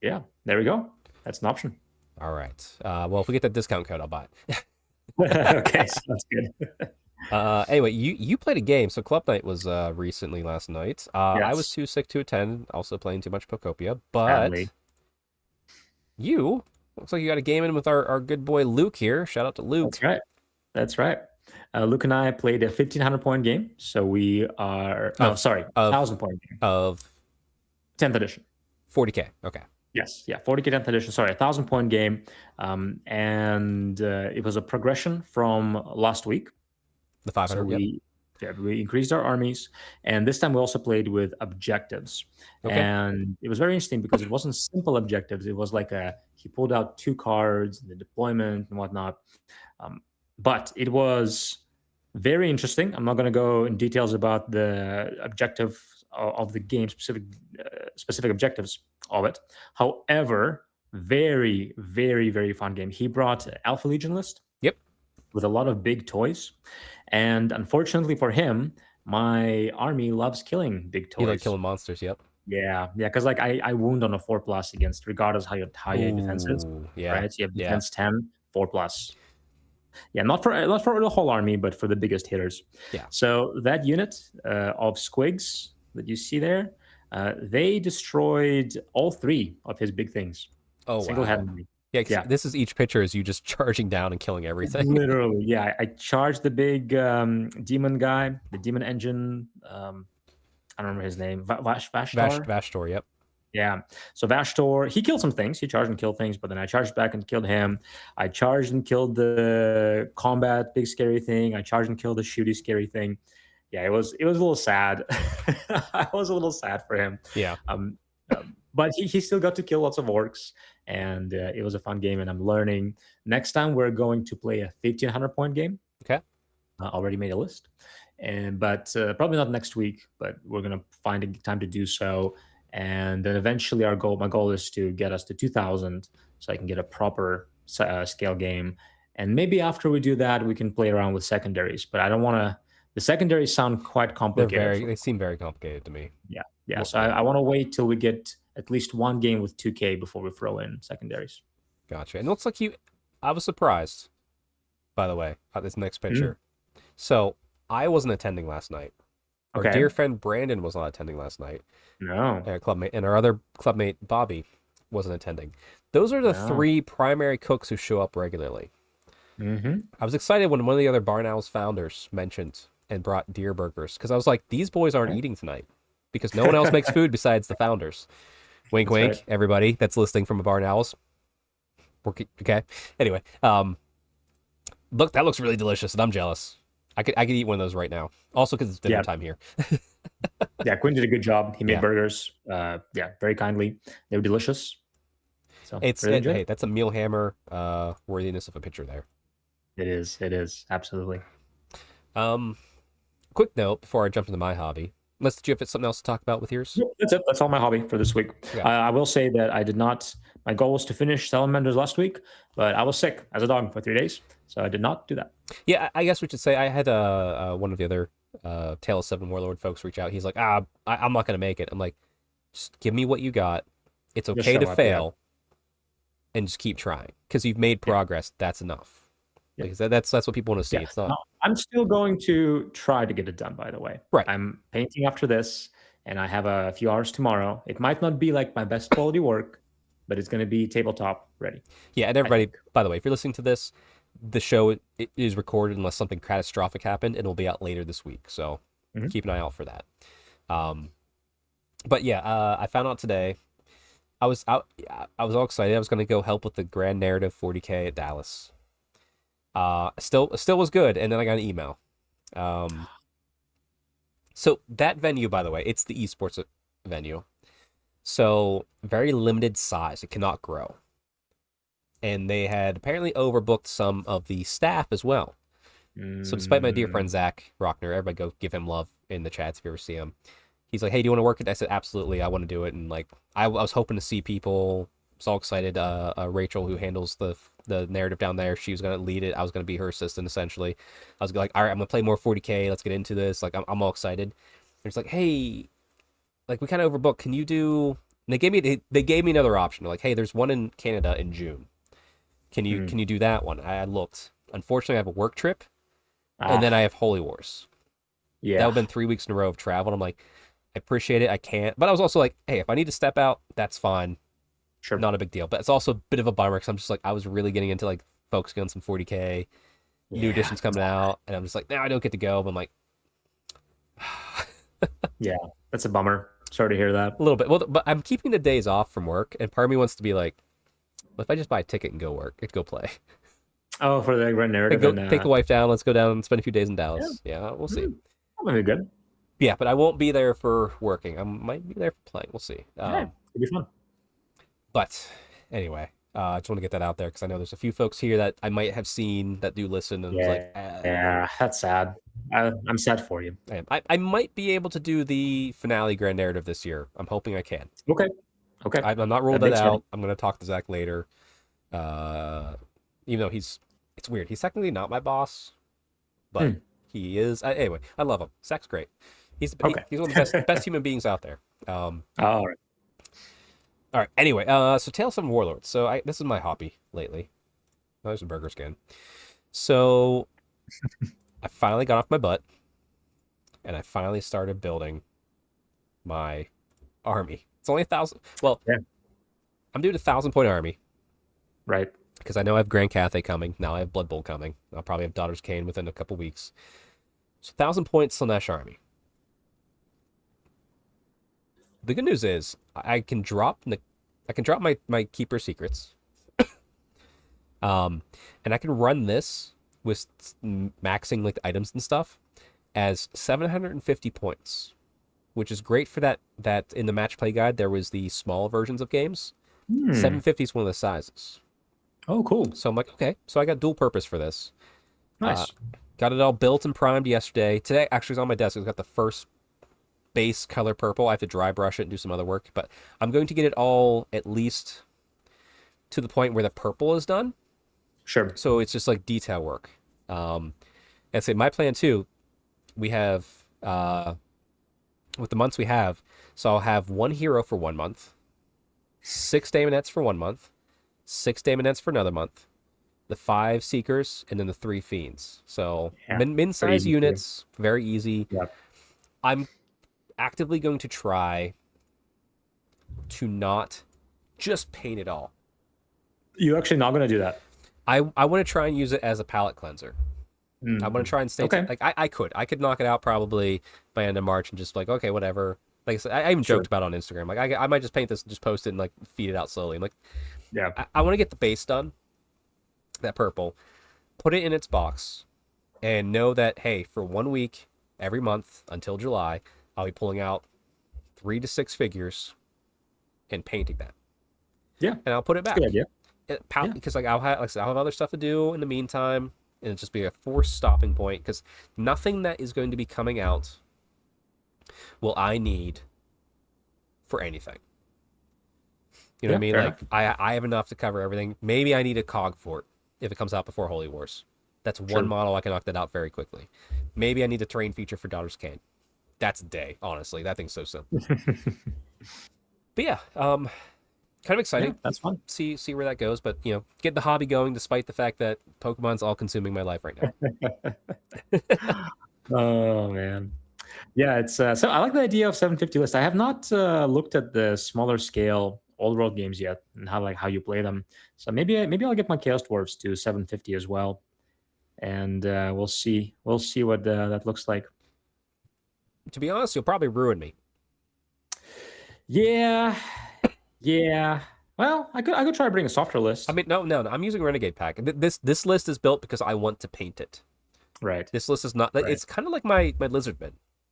Yeah, there we go. That's an option. All right. Well, if we get that discount code, I'll buy it. Okay, so that's good. Anyway, you played a game. So Club Night was recently last night. I was Yes, too sick to attend, also playing too much Pocopia. But sadly. you looks like you got a game in with our good boy Luke here. Shout out to Luke That's right. That's right. Luke and I played a 1,500 point game. So we are, no, of sorry, of 1,000 point game, of 10th edition. 40K. Okay, Yes, yeah, 40K 10th edition. Sorry, 1,000 point game. And it was a progression from last week. the So 500. Yep. we increased our armies, and this time we also played with objectives. Okay. And it was very interesting because it wasn't simple objectives. It was like he pulled out two cards, the deployment and whatnot. But it was very interesting. I'm not going to go in details about the objective of the game, specific objectives of it. However, very, very, very fun game. He brought Alpha Legion list Yep. with a lot of big toys. And unfortunately for him, my army loves killing big You like toys. killing monsters. Yep. Yeah, yeah, because like I wound on a 4+ against regardless how your defense is, Ooh, yeah, right? So you have yeah. defense 10, 4+. Yeah, not for the whole army, but for the biggest hitters. Yeah. So that unit of squigs that you see there, they destroyed all three of his big things Oh wow. single-handedly. Yeah, 'cause Yeah. this is each picture is you just charging down and killing everything. Literally, yeah. I charged the big demon guy, the demon engine. I don't remember his name. Vashtar. Vashtor. Yep. Yeah. So Vashtor, he killed some things. He charged and killed things, but then I charged back and killed him. I charged and killed the combat big scary thing. I charged and killed the shooty scary thing. Yeah, it was a little sad. I was a little sad for him. Yeah. But he still got to kill lots of orcs, and it was a fun game. And I'm learning. Next time we're going to play a 1,500 point game. Okay. Already made a list, but probably not next week. But we're gonna find a time to do so, and then eventually my goal is to get us to 2,000, so I can get a proper scale game. And maybe after we do that, we can play around with secondaries. But I don't want to. The secondaries sound quite complicated. They seem very complicated to me. Yeah, yeah. So I want to wait till we get at least one game with 2K before we throw in secondaries. Gotcha. And it looks like I was surprised, by the way, at this next picture. So I wasn't attending last night. Our Okay. dear friend Brandon was not attending last night. No. Clubmate, and our other clubmate Bobby wasn't attending. Those are the No. three primary cooks who show up regularly. Mm-hmm. I was excited when one of the other Barn Owls founders mentioned and brought deer burgers because I was like, these boys aren't eating tonight because no one else makes food besides the founders. Wink, That's wink, right. everybody that's listening from a Barn Owls. Okay. Anyway, look, that looks really delicious, and I'm jealous. I could eat one of those right now. Also, because it's dinner Yeah. time here. Yeah, Quinn did a good job. He made Yeah. burgers. Yeah, very kindly. They were delicious. So really enjoyed Hey, it. that's a meal hammer worthiness of a picture there. It is. It is absolutely. Quick note before I jump into my hobby. Unless did you have something else to talk about with yours? Yep, that's it. That's all my hobby for this week. Yeah. I will say that I did not. My goal was to finish Salamanders last week, but I was sick as a dog for 3 days, so I did not do that. Yeah, I guess we should say I had one of the other Tale of Seven Warlord folks reach out. He's like, I'm not gonna make it. I'm like, just give me what you got. It's okay show to up, fail, and just keep trying because you've made progress. That's enough. Yeah. Because that's what people want to see. Yeah. It's not No, I'm still going to try to get it done, by the way. right. I'm painting after this, and I have a few hours tomorrow. It might not be like my best quality work, but it's going to be tabletop ready, Yeah, and I everybody, think. by the way, if you're listening to this, the show it is recorded unless something catastrophic happened, and it'll be out later this week. So Mhm. keep an eye out for that. Um, but yeah, I found out today. I was all excited. I was going to go help with the Grand Narrative 40K at Dallas. Still was good, and then I got an email. Um, so that venue, by the way, it's the esports venue. So very limited size. It cannot grow. And they had apparently overbooked some of the staff as well. So despite my dear friend Mm, Zach Rockner, everybody go give him love in the chats if you ever see him. He's like, "Hey, do you want to work it?" I said, "Absolutely, I want to do it." And like, I was hoping to see people. I was all excited. Rachel, who handles the narrative down there, she was gonna lead it. I was gonna be her assistant essentially. I was like, "All right, I'm gonna play more 40K. Let's get into this." Like, I'm all excited. And it's like, "Hey, like we kind of overbooked. Can you do?" And they gave me another option. They're like, "Hey, there's one in Canada in June. mm. Can you do that one?" I looked. Unfortunately, I have a work trip, and then I Ah, have Holy Wars. That would yeah, have been 3 weeks in a row of travel. And I'm like, I appreciate it. I can't. But I was also like, hey, if I need to step out, that's fine. sure. Not a big deal. But it's also a bit of a bummer because I'm just like, I was really getting into like focusing on some 40K, new Yeah, editions coming out. And I'm just like, now I don't get to go. But I'm like, yeah, that's a bummer. Sorry to hear a that. little bit. Well, but I'm keeping the days off from work. And part of me wants to be like, well, if I just buy a ticket and go work, it go play. Oh, for the grand Like, narrative go and take the wife down. Let's go down and spend a few days in yeah, Dallas. Yeah, we'll see. that might be good. Yeah, but I won't be there for working. I might be there for playing. We'll see. Yeah, it'll be fun. But anyway, I just want to get that out there because I know there's a few folks here that I might have seen that do listen, and was like, Yeah, yeah, that's sad. I'm sad for you. I might be able to do the finale grand narrative this year. I'm hoping I can. Okay, okay, I'm not ruled that'd that be exciting. out. I'm going to talk to Zach later. Uh, even though it's weird. He's technically not my boss, but Hmm. he is. Anyway, I love him. Zach's great. Okay. He's one of the best human beings out there. All right. All right. Anyway, so Tales of Warlords. So this is my hobby lately. Oh, there's a burger skin. So I finally got off my butt and I finally started building my army. It's only 1,000. Well, Yeah. I'm doing 1,000 point army Right. because I know I have Grand Cathay coming. Now I have Blood Bowl coming. I'll probably have Daughter's Cane within a couple weeks. So 1,000 point Slanesh army. The good news is I can drop my keeper secrets. And I can run this with maxing like the items and stuff as 750 points, which is great for that in the match play guide there was the small versions of games. Hmm. 750 is one of the sizes. Oh, cool. So I'm like, okay, so I got dual purpose for this. Uh, Nice. got it all built and primed yesterday. Today actually is on my desk. It's got the first base color purple. I have to dry brush it and do some other work, but I'm going to get it all at least to the point where the purple is done. Sure. So it's just like detail work. And say my plan too, we have with the months we have, so I'll have one hero for 1 month, 6 daemonettes for 1 month, 6 daemonettes for another month, the 5 seekers, and then the 3 fiends. So Yeah. min Very size easy for you. units, very easy. Yeah. I'm actively going to try to not just paint it all. You're actually not gonna do that. I want to try and use it as a palette cleanser. I want to Mm. try and stay Okay. like I could knock it out probably by end of March and just like okay whatever. Like I said, I even Sure. joked about it on Instagram. Like I might just paint this and just post it and like feed it out slowly. I'm like Yeah. I want to get the base done, that purple, put it in its box, and know that hey for 1 week every month until July I'll be pulling out 3 to 6 figures and painting that, Yeah. and I'll put it It's a good back. idea. Yeah. Because like I said, I'll have other stuff to do in the meantime, and it'll just be a forced stopping point because nothing that is going to be coming out will I need for anything. You know what I Yeah. mean? Fair Like enough. I have enough to cover everything. Maybe I need a cog for it if it comes out before Holy Wars. That's one Sure. model I can knock that out very quickly. Maybe I need a terrain feature for Daughter's Cane. That's a day, honestly. That thing's so simple. But yeah, kind of Yeah, exciting. that's fun. See where that goes, but get the hobby going despite the fact that Pokemon's all consuming my life right now. Oh man. Yeah, it's so I like the idea of 750 list. I have not looked at the smaller scale old world games yet and how you play them. So maybe I'll get my Chaos Dwarves to 750 as well, and we'll see what that looks like. To be honest, you'll probably ruin me. Yeah, yeah. Well, I could try to bring a softer I list. mean, no. I'm using Renegade Pack. This list is built because I want to paint it. Right, This list is not. right, It's kind of like my Lizardmen,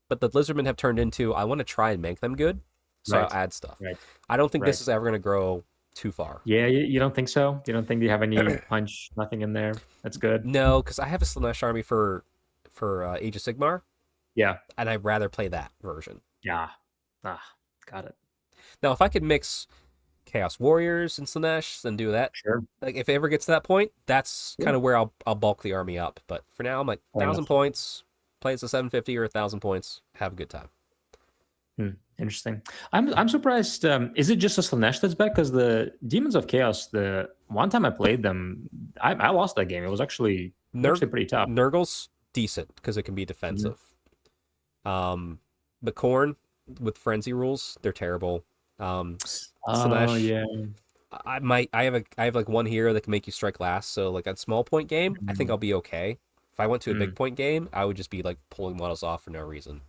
but the Lizardmen have turned into I want to try and make them good, so I'll right, add stuff. right, I don't think right. this is ever going to grow too far. Yeah, you don't think so? You don't think you have any punch? Nothing in there. That's good. No, because I have a Slanesh army for Age of Sigmar, Yeah, and I'd rather play that version. yeah. Ah, got it. Now, if I could mix Chaos Warriors and Slanesh and do that, Sure. like if it ever gets to that point, that's Yeah. kind of where I'll bulk the army up. But for now, I'm like Fair 1,000 points, plays a 750 or 1,000 points, have a good time. Interesting. I'm surprised. Is it just a Slanesh that's bad? Because the Demons of Chaos, the one time I played them, I lost that game. It was actually pretty tough. Nurgle's decent because it can be defensive. The Corn with frenzy rules, they're terrible. Oh Slanesh, yeah. I have like one hero that can make you strike last. So like a small point game, I think I'll be okay. If I went to a big point game, I would just be like pulling models off for no reason.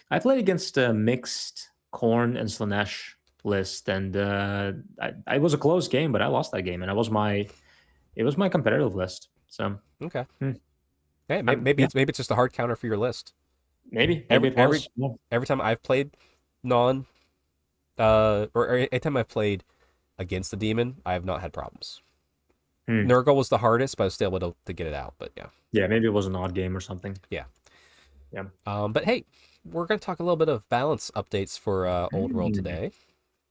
I played against a mixed Corn and Slanesh list, and I was a close game, but I lost that game, and it was my competitive list. So Okay. hmm, Hey, yeah, maybe it's just a hard counter for your list. maybe Every it was. Yeah. every time I've played non or anytime I've played against the demon, I have not had problems. Hmm. Nurgle was the hardest, but I was still able to get it out. But yeah, Yeah, maybe it was an odd game or something. yeah. Yeah. But hey, we're gonna talk a little bit of balance updates for Old World Hmm. today.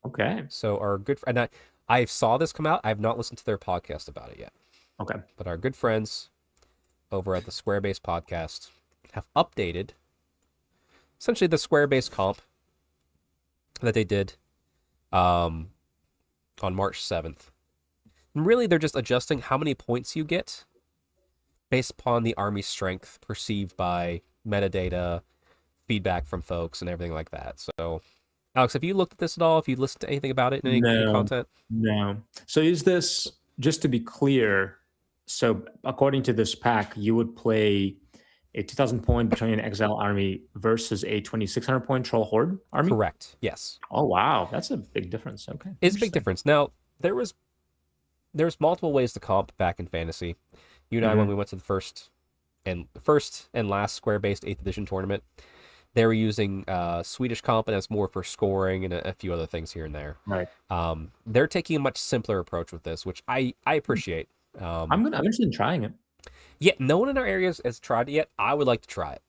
Okay. So our good and I saw this come out. I have not listened to their podcast about it yet, Okay. but our good friends over at the Squarebase podcast have updated essentially the Squarebase comp that they did on March 7th. And really, they're just adjusting how many points you get based upon the army strength perceived by metadata, feedback from folks, and everything like that. So, Alex, have you looked at this at all? Have you listened to anything about it in any No, content? no. So is this just to be clear? So according to this pack, you would play a 2,000 point Bretonian Exile army versus a 2,600 point Troll Horde army. Correct. Yes. Oh wow, that's a big difference. Okay, It's a big interesting. difference. Now, there's multiple ways to comp back in fantasy. You and I, when Mhm. we went to the first and last Square-based 8th edition tournament, they were using Swedish comp, and that's more for scoring and a few other things here and there. Right. They're taking a much simpler approach with this, which I appreciate. I'm interested in trying it. Yeah, no one in our areas has tried it yet. I would like to try it.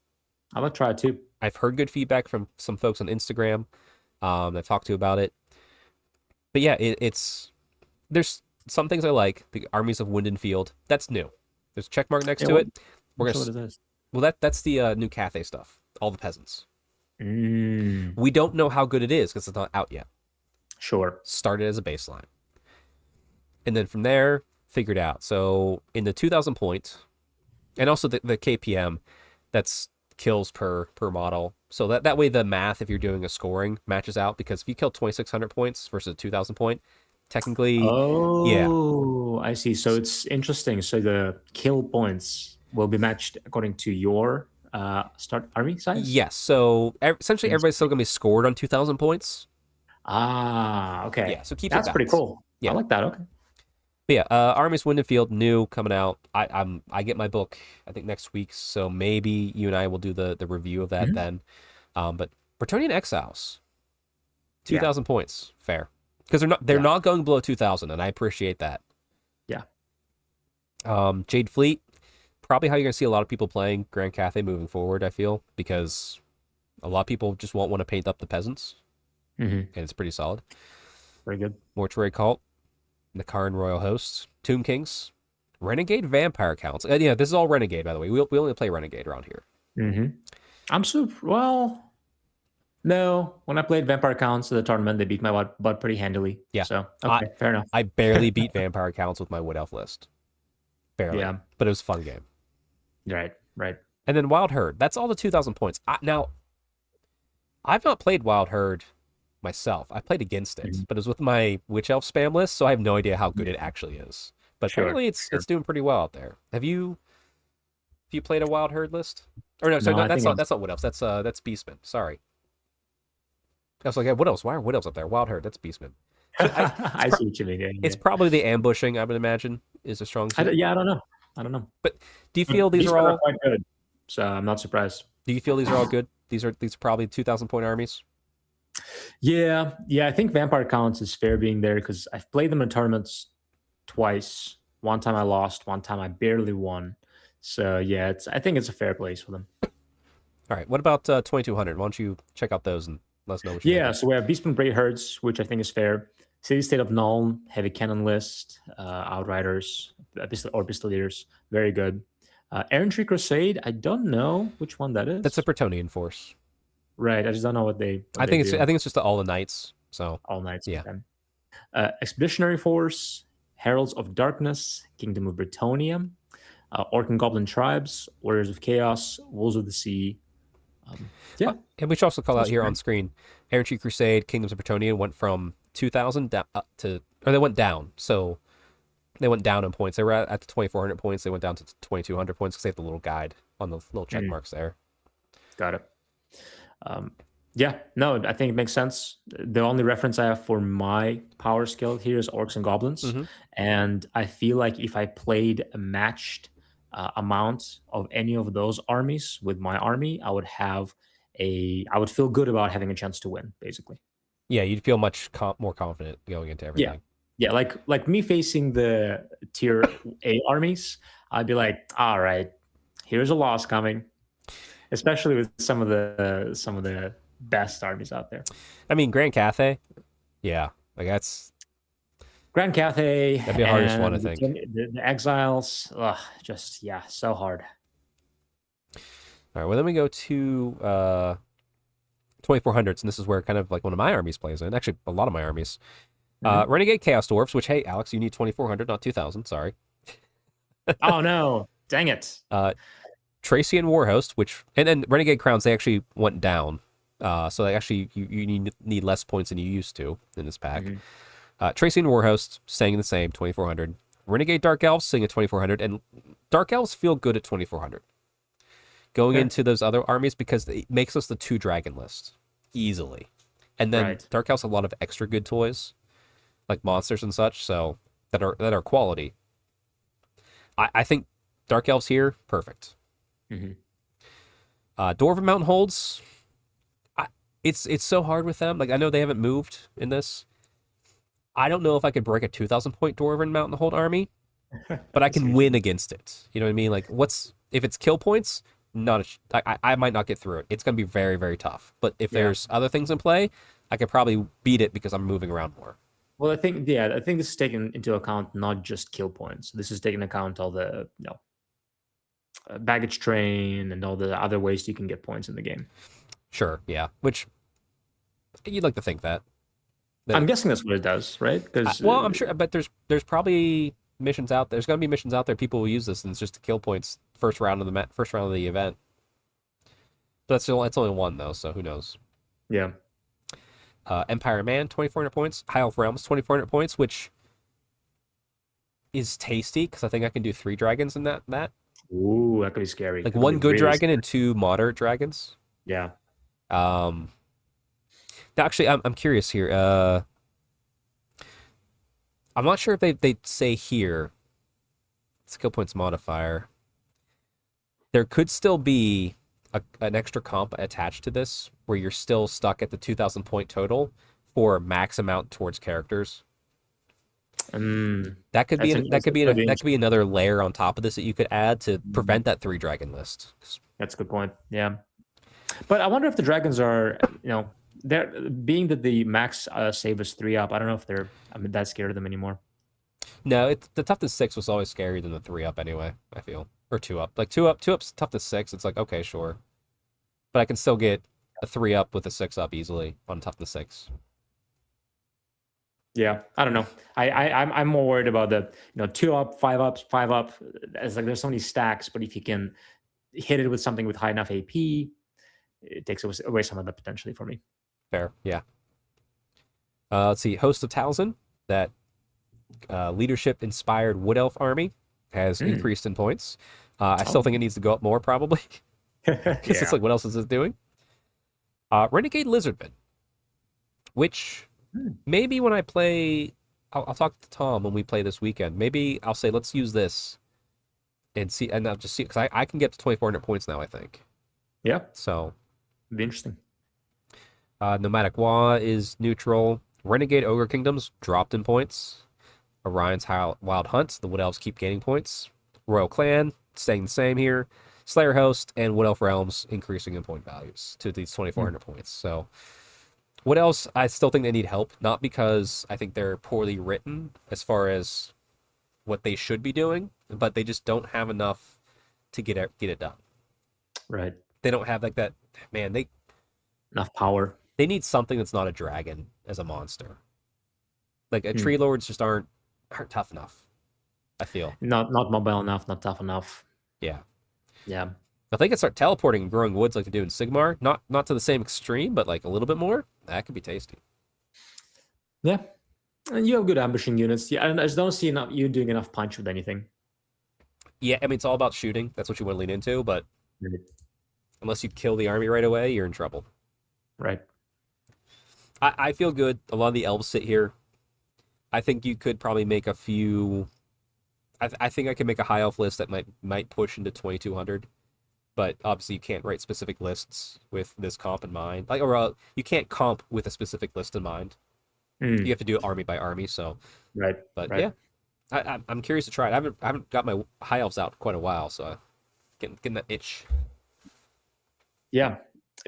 I would try it too. I've heard good feedback from some folks on Instagram that I've talked to about it. But yeah, it's there's some things I like. The Armies of Wind and Field, that's new. There's a check mark next Yeah, to what, it. We're what gonna sort of this? well that's the new Cathay stuff. All the peasants. Mm, We don't know how good it is because it's not out yet. sure. Started as a baseline, and then from there figured out. So in the 2,000 point, and also the KPM, that's kills per model. So that way the math, if you're doing a scoring, matches out because if you kill 2,600 points versus 2,000 point, technically, yeah, Oh, I see. So it's interesting. So the kill points will be matched according to your start army size. yes. So essentially, Yes. everybody's still gonna be scored on 2,000 points. Ah, okay. Yeah, so keep it That's pretty balanced. cool. I Yeah, like that. Okay. but yeah. Armies Wind and Field new coming out. I get my book I think next week, so maybe you and I will do the review of that Mhm. then. But Bretonian Exiles, Yeah. 2,000 points, fair because they're Yeah. not going below 2,000, and I appreciate that. Yeah. Jade Fleet, probably how you're gonna see a lot of people playing Grand Cathay moving forward. I feel because a lot of people just won't want to paint up the peasants, Hmm. and it's pretty solid. Very good. Mortuary Cult, the Karn Royal Hosts, Tomb Kings, Renegade Vampire Counts. And yeah, this is all Renegade, by the way. We only play Renegade around here. Hmm. I'm super. Well, No, when I played Vampire Counts at the tournament, they beat my butt pretty handily. Yeah. So I okay, fair enough. I barely beat vampire counts with my wood elf list. Barely. Yeah, But it was a fun game. right, right. And then Wild Herd. That's all the 2,000 points. Now, I've not played Wild Herd myself. I played against it, Mhm. but it was with my Witch Elf spam list, so I have no idea how good it actually is. But Sure, apparently sure. it's doing pretty well out there. Have you played a Wild Herd list? Or no, sorry, No, no, I think that's not Wood Elves. That's Beastmen. Sorry. I was like, yeah, what else? Why are Wood Elves up there? Wild Herd, that's Beastmen. So I see what you mean. Yeah, it's yeah. probably the ambushing, I would imagine, is a strong suit. Yeah, I don't know. I don't know. But do you But feel these these are are all quite good, so I'm not surprised. do you feel these are all good? These are probably 2,000 point armies? Yeah, yeah. I think Vampire Counts is fair being there because I've played them in tournaments twice. One time I lost, one time I barely won. So yeah, I think it's a fair place for them. All right. What about 2,200? Why don't you check out those and let us know what you Yeah, think? so we have Beastman Brave Herds, which I think is fair. City State of Null, Heavy Cannon List, Outriders, or Pistoliers, very good. Errantry Crusade, I don't know which one that is. That's a Bretonian force. Right, I just don't know what they. I think it's just all the knights. So all knights. yeah. Okay. Expeditionary Force, Heralds of Darkness, Kingdom of Bretonnia, Orc and Goblin Tribes, Warriors of Chaos, Wolves of the Sea. Yeah. And we should also call out That's here great. on screen, Errantry Crusade, Kingdoms of Bretonnia went from 2,000 up to, or they went down. So they went down in points. They were at the 2,400 points. They went down to 2,200 points because they have the little guide on the little check marks there. Got it. Yeah, no, I think it makes sense. The only reference I have for my power skill here is Orcs and Goblins. And I feel like if I played a matched amount of any of those armies with my army, I would feel good about having a chance to win, basically. Yeah, you'd feel much more confident going into everything. Yeah, like me facing the tier A armies, I'd be like, all right, here's a loss coming, especially with some of the best armies out there. I mean, Grand Cathay, yeah, like that's Grand Cathay. That'd be the hardest one, I think. The Exiles, just so hard. All right. Well, then we go to 2,400s, and this is where kind of like one of my armies plays in. Actually, a lot of my armies. Renegade Chaos Dwarfs, which, hey, Alex, you need 2,400, not 2,000. Sorry. Oh no! Dang it. Tracian Warhost, which and then Renegade Crowns, they actually went down. So they actually you need less points than you used to in this pack. Tracian Warhost staying the same, 2,400. Renegade Dark Elves staying at 2,400, and Dark Elves feel good at 2,400. Going into those other armies because it makes us the 2 dragon list easily, and then Dark Elves have a lot of extra good toys, like monsters and such, so that are quality. I think Dark Elves here, perfect. Dwarven Mountain Holds, it's so hard with them. Like, I know they haven't moved in this. I don't know if I could break a 2,000 point Dwarven Mountain Hold army, but I can win against it. You know what I mean? Like, if it's kill points, I might not get through it. It's going to be very, very tough. But if there's other things in play, I could probably beat it because I'm moving around more. Well, I think this is taken into account not just kill points. This is taking account all the baggage train and all the other ways you can get points in the game. Sure, yeah. Which you'd like to think that. I'm guessing that's what it does, right? Because well, I'm sure, but there's probably missions out there. There's going to be missions out there. People will use this, and it's just to kill points first round of the event. But it's only one though, so who knows? Yeah. Empire Man, 2,400 points. High Elf Realms, 2,400 points, which is tasty because I think I can do 3 dragons in that. Ooh, that could be scary. Like one good dragon and 2 moderate dragons. Yeah. Now, actually, I'm curious here. I'm not sure if they say here skill points modifier. There could still be an extra comp attached to this where you're still stuck at the 2,000 point total for max amount towards characters. That could be another layer on top of this that you could add to prevent that 3 dragon list. That's a good point. Yeah. But I wonder if the dragons are, they're being that the max save is 3 up. I don't know if I'm that scared of them anymore. No, the toughness 6 was always scarier than the 3 up anyway, I feel. Or 2 up. Like 2 up's toughness 6. It's like, okay, sure. But I can still get a 3-up with a 6-up easily on top of the 6. Yeah, I don't know. I'm more worried about the 2-up, 5-ups, 5-up. It's like there's so many stacks, but if you can hit it with something with high enough AP, it takes away some of the potentially for me. Fair, yeah. Let's see, Host of Talzin, that leadership-inspired Wood Elf army has increased in points. I still think it needs to go up more, probably. Because it's like, what else is it doing? Renegade Lizardman, which maybe when I play, I'll talk to Tom when we play this weekend. Maybe I'll say, let's use this and see, and I'll just see, because I can get to 2,400 points now, I think. Yeah, So, it'd be interesting. Nomadic Wa is neutral. Renegade Ogre Kingdoms dropped in points. Orion's Wild Hunt, the Wood Elves keep gaining points. Royal Clan, staying the same here. Slayer Host and Wood Elf Realms increasing in point values to these 2,400 points. So, what else? I still think they need help, not because I think they're poorly written as far as what they should be doing, but they just don't have enough to get it done. Right. They don't have like that, man, Enough power. they need something that's not a dragon as a monster. Like a tree lords just aren't tough enough, I feel. Not mobile enough, not tough enough. Yeah. Yeah. If they could start teleporting and growing woods like they do in Sigmar, not to the same extreme, but like a little bit more, that could be tasty. Yeah. And you have good ambushing units. Yeah, I just don't see you doing enough punch with anything. Yeah, I mean, it's all about shooting. That's what you want to lean into, but Right. unless you kill the army right away, you're in trouble. Right. I feel good. A lot of the elves sit here. I think you could probably make a few. I think I can make a high elf list that might push into 2,200, but obviously you can't write specific lists with this comp in mind. Like, or you can't comp with a specific list in mind. You have to do it army by army. So, Right. but right. yeah, I'm curious to try it. I haven't got my high elves out quite a while, so getting that itch. Yeah.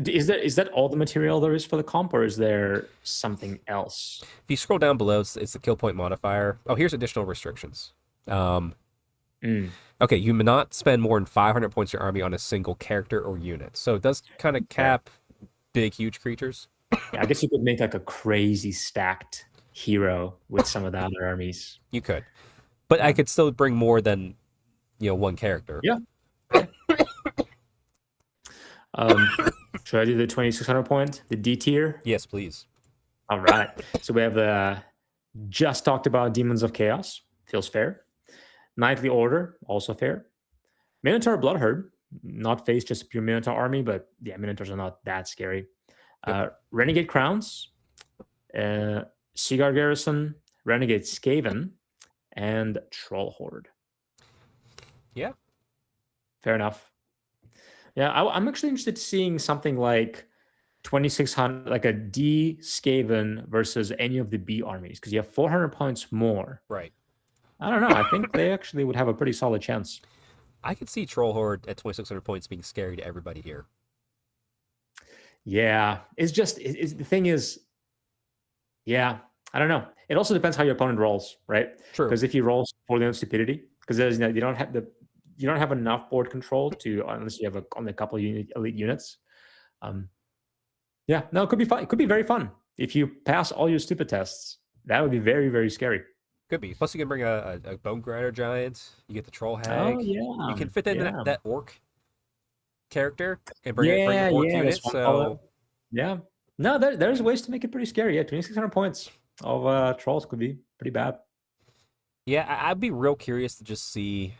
Is that all the material there is for the comp, or is there something else? If you scroll down below, it's the kill point modifier. Oh, here's additional restrictions. Okay, you may not spend more than 500 points of your army on a single character or unit. So it does kind of cap big, huge creatures. Yeah, I guess you could make like a crazy stacked hero with some of the other armies. You could, but I could still bring more than one character. Yeah. Should I do the 2,600 point, the D tier? Yes, please. All right. So we have just talked about Demons of Chaos. Feels fair. Knightly Order, also fair. Minotaur Bloodherd, not face just a pure Minotaur army, but yeah, Minotaurs are not that scary. Renegade Crowns, Seaguard Garrison, Renegade Skaven, and Troll Horde. Yeah. Fair enough. Yeah, I'm actually interested in seeing something like 2,600, like a D Skaven versus any of the B armies, because you have 400 points more. Right. I don't know. I think they actually would have a pretty solid chance. I could see Troll Horde at 2,600 points being scary to everybody here. Yeah, it's just the thing is, yeah, I don't know. It also depends how your opponent rolls, right? True. Because if he rolls poorly on stupidity, because there's you don't have enough board control to, unless you have only a couple of elite units. Yeah, no, it could be fun. It could be very fun if you pass all your stupid tests. That would be very, very scary. Could be. Plus, you can bring a Bone Grinder Giant. You get the Troll Hag. Oh yeah, you can fit in that Orc character and bring an Orc unit. So yeah, no, there's ways to make it pretty scary. Yeah, 2,600 points of trolls could be pretty bad. Yeah, I'd be real curious to just see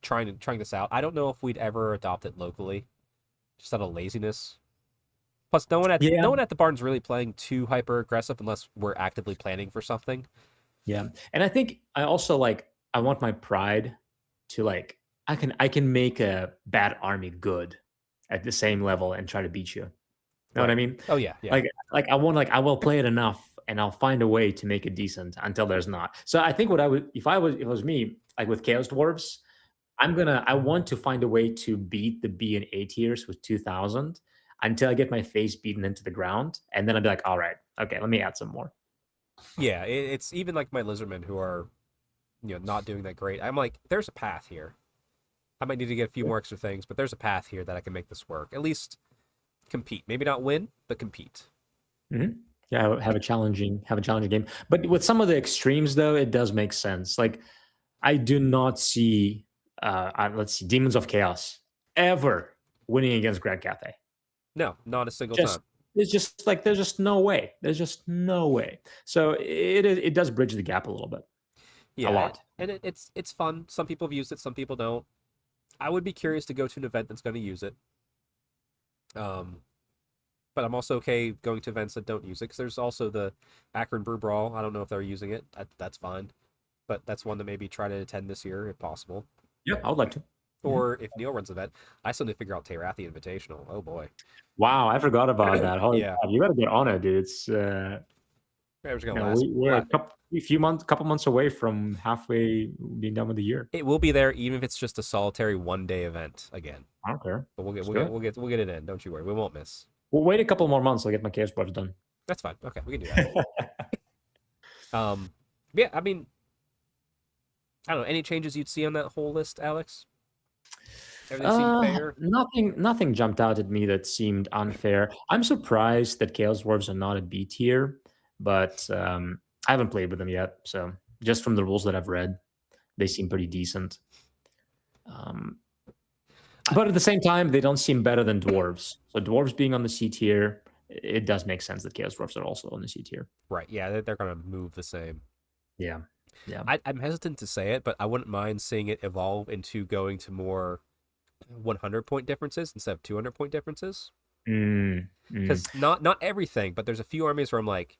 trying this out. I don't know if we'd ever adopt it locally, just out of laziness. Plus, no one at the barn's really playing too hyper aggressive unless we're actively planning for something. Yeah, and I think I also I want my pride to I can make a bad army good at the same level and try to beat you. Know what I mean? Oh yeah. I will play it enough and I'll find a way to make it decent until there's not. So I think what I would if it was me, like with Chaos Dwarves, I want to find a way to beat the B and A tiers with 2,000 until I get my face beaten into the ground, and then I'd be like, all right, okay, let me add some more. Yeah, it's even like my Lizardmen who are, not doing that great. I'm like, there's a path here. I might need to get a few more extra things, but there's a path here that I can make this work. At least compete. Maybe not win, but compete. Mm-hmm. Yeah, have a challenging game. But with some of the extremes, though, it does make sense. Like, I do not see, let's see, Demons of Chaos ever winning against Grand Cathay. No, not a single Just time. it's just like there's just no way. There's just no way. So it does bridge the gap a little bit, a Yeah, lot. and it's fun. Some people have used it, some people don't. I would be curious to go to an event that's going to use it. But I'm also okay going to events that don't use it because there's also the Akron Brew Brawl. I don't know if they're using it. That's fine, but that's one to maybe try to attend this year if possible. Yeah, I would like to. Or if Neil runs an event, I still need to figure out Terathi Invitational. Oh boy. Wow, I forgot about that. Holy Yeah. crap, you got to get on it, dude. It's Yeah, we're just gonna last. we're couple months away from halfway being done with the year. It will be there, even if it's just a solitary 1-day event again. I don't care. But we'll Let's get do we'll it. get we'll get it in. Don't you worry. We won't miss. We'll wait a couple more months. I'll get my chaos buffs done. That's fine. Okay, we can do that. Yeah. I mean, I don't know. Any changes you'd see on that whole list, Alex? Everything seemed fair. Nothing jumped out at me that seemed unfair. I'm surprised that Chaos Dwarves are not a B tier, but I haven't played with them yet. So just from the rules that I've read, they seem pretty decent. But at the same time, they don't seem better than dwarves. So dwarves being on the C tier, it does make sense that Chaos Dwarves are also on the C tier. Right. Yeah, they're gonna move the same. Yeah. Yeah. I'm hesitant to say it, but I wouldn't mind seeing it evolve into going to more 100-point differences instead of 200-point differences. Because not everything, but there's a few armies where I'm like,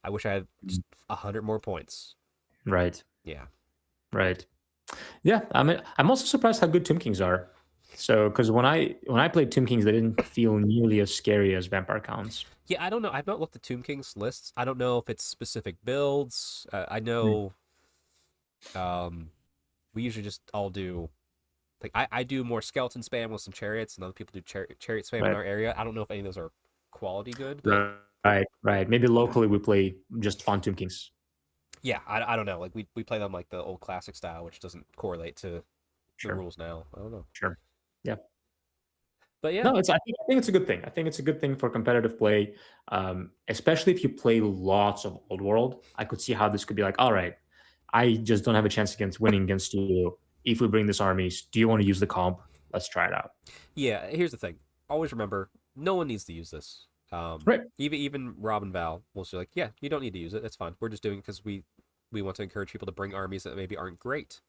I wish I had just 100 more points. Right. Yeah. Right. Yeah. I mean, I'm also surprised how good Tomb Kings are. So, because when I played Tomb Kings, they didn't feel nearly as scary as Vampire Counts. Yeah, I don't know. I've not looked at Tomb King's lists. I don't know if it's specific builds. I know we usually just all do, like, I do more skeleton spam with some chariots, and other people do chariot spam in Right. our area. I don't know if any of those are quality good, but Right. Maybe locally we play just fun Tomb Kings. yeah, I don't know. Like, we play them like the old classic style, which doesn't correlate to the Sure. rules now. I don't know. Sure. Yeah. But yeah, No, I think it's a good thing. I think it's a good thing for competitive play, especially if you play lots of Old World. I could see how this could be like, all right, I just don't have a chance against winning against you. If we bring this armies, do you want to use the comp? Let's try it out. yeah. Here's the thing. Always remember, no one needs to use this. Right. Even Rob and Val will say like, yeah, you don't need to use it. That's fine. We're just doing it because we want to encourage people to bring armies that maybe aren't great.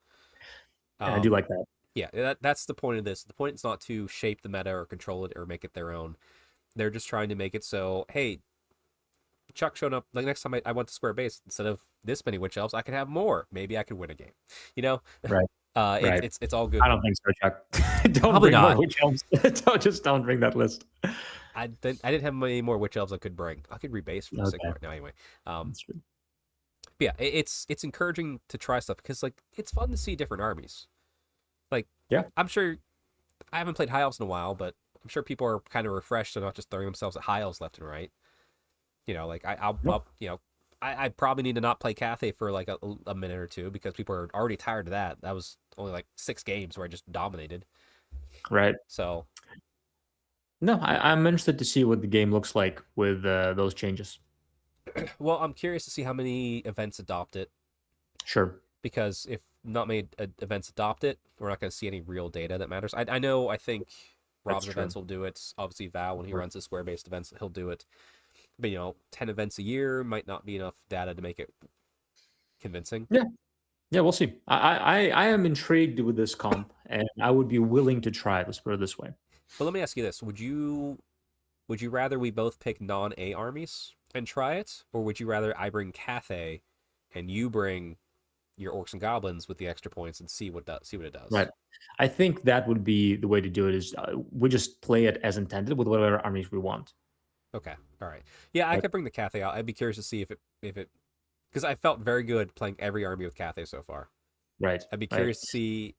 And I do like that. Yeah, that's the point of this. The point is not to shape the meta or control it or make it their own. They're just trying to make it so, hey, Chuck showed up. Like, next time I went to Square Base, instead of this many witch elves, I could have more. Maybe I could win a game. You know? Right. Right. It's all good. I don't think so, Chuck. Don't Probably bring not. more witch elves. Don't bring that list. I didn't have many more witch elves I could bring. I could rebase for the sake of it now anyway. That's true. But yeah, it's encouraging to try stuff because, like, it's fun to see different armies. Like, Yeah. I'm sure I haven't played High Elves in a while, but I'm sure people are kind of refreshed and not just throwing themselves at High Elves left and right. You know, like I'll you know, I probably need to not play Cathay for like a minute or two because people are already tired of that. That was only like 6 games where I just dominated. Right. So No, I'm interested to see what the game looks like with those changes. well, I'm curious to see how many events adopt it. Sure. Because if not many events adopt it, we're not going to see any real data that matters. I think Rob's events will do it. Obviously, Val, when he runs his Square-based events, he'll do it. But, 10 events a year might not be enough data to make it convincing. Yeah, we'll see. I am intrigued with this comp, and I would be willing to try it. Let's put it this way. But let me ask you this: Would you rather we both pick non-A armies and try it, or would you rather I bring Cathay and you bring your orcs and goblins with the extra points and see what it does? Right. I think that would be the way to do it. Is we just play it as intended with whatever armies we want. Okay. All right. Yeah, I could bring the Cathay out. I'd be curious to see if it because I felt very good playing every army with Cathay so far. Right. I'd be curious to see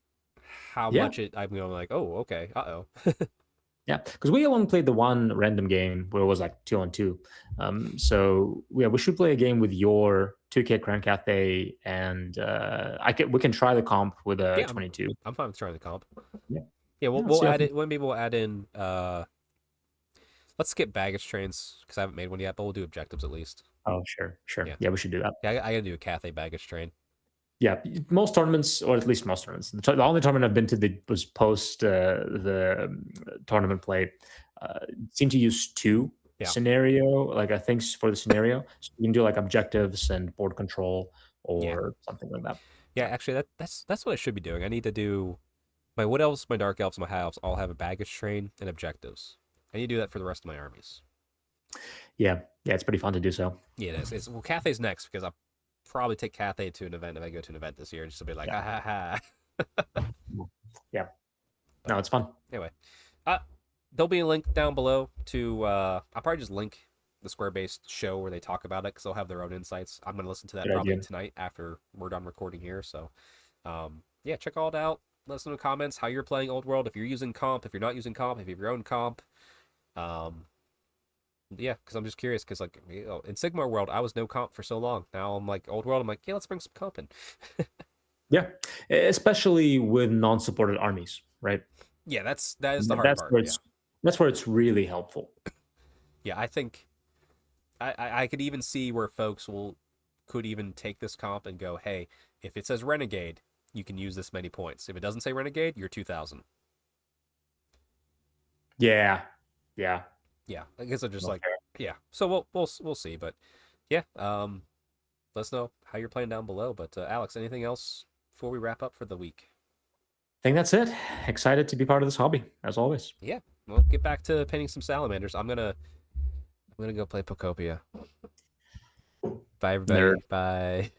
how much I'm going like, oh, okay, Yeah, because we only played the one random game where it was like 2-on-2. So yeah, we should play a game with your 2K Grand Cathay, and we can try the comp with a 22. I'm fine with trying the comp. Yeah. Yeah, we'll add it. Maybe we'll add in let's skip baggage trains because I haven't made one yet, but we'll do objectives at least. Oh, sure, sure. Yeah, Yeah, we should do that. yeah, I gotta do a Cathay baggage train. Yeah, most tournaments, or at least most tournaments. The only tournament I've been to that was post the tournament play seemed to use two Yeah, scenario, like I think for the scenario, so you can do like objectives and board control yeah, or something like that. yeah. Yeah, Actually, that's what I should be doing. I need to do my wood elves, my dark elves, my high elves all have a baggage train and objectives. I need to do that for the rest of my armies. yeah, yeah. It's pretty fun to do so. Yeah, it is. It's well, Cathay's next because I'll probably take Cathay to an event if I go to an event this year, just to be like, Yeah, ha ha ha. yeah. But No, it's fun. anyway, uh, there'll be a link down below to. I'll probably just link the Square based show where they talk about it because they'll have their own insights. I'm gonna listen to that Good probably idea. tonight after we're done recording here. So, yeah, check all it out. Let us know in the comments how you're playing Old World. If you're using comp, if you're not using comp, if you have your own comp. Um, yeah, because I'm just curious because like in Sigmar World, I was no comp for so long. Now I'm like Old World. I'm like, yeah, let's bring some comp in. Yeah, especially with non-supported armies, right? Yeah, that is the hard part. Yeah, That's where it's really helpful. yeah. I think I could even see where folks could even take this comp and go, hey, if it says Renegade, you can use this many points. If it doesn't say Renegade, you're 2,000. Yeah, yeah. Yeah, I guess I'm just like, Okay. yeah. So we'll see, but yeah. Let us know how you're playing down below. But Alex, anything else before we wrap up for the week? I think that's it. Excited to be part of this hobby, as always. Yeah, we'll get back to painting some salamanders. I'm gonna go play Pocopia. Bye, everybody. Nerd. Bye.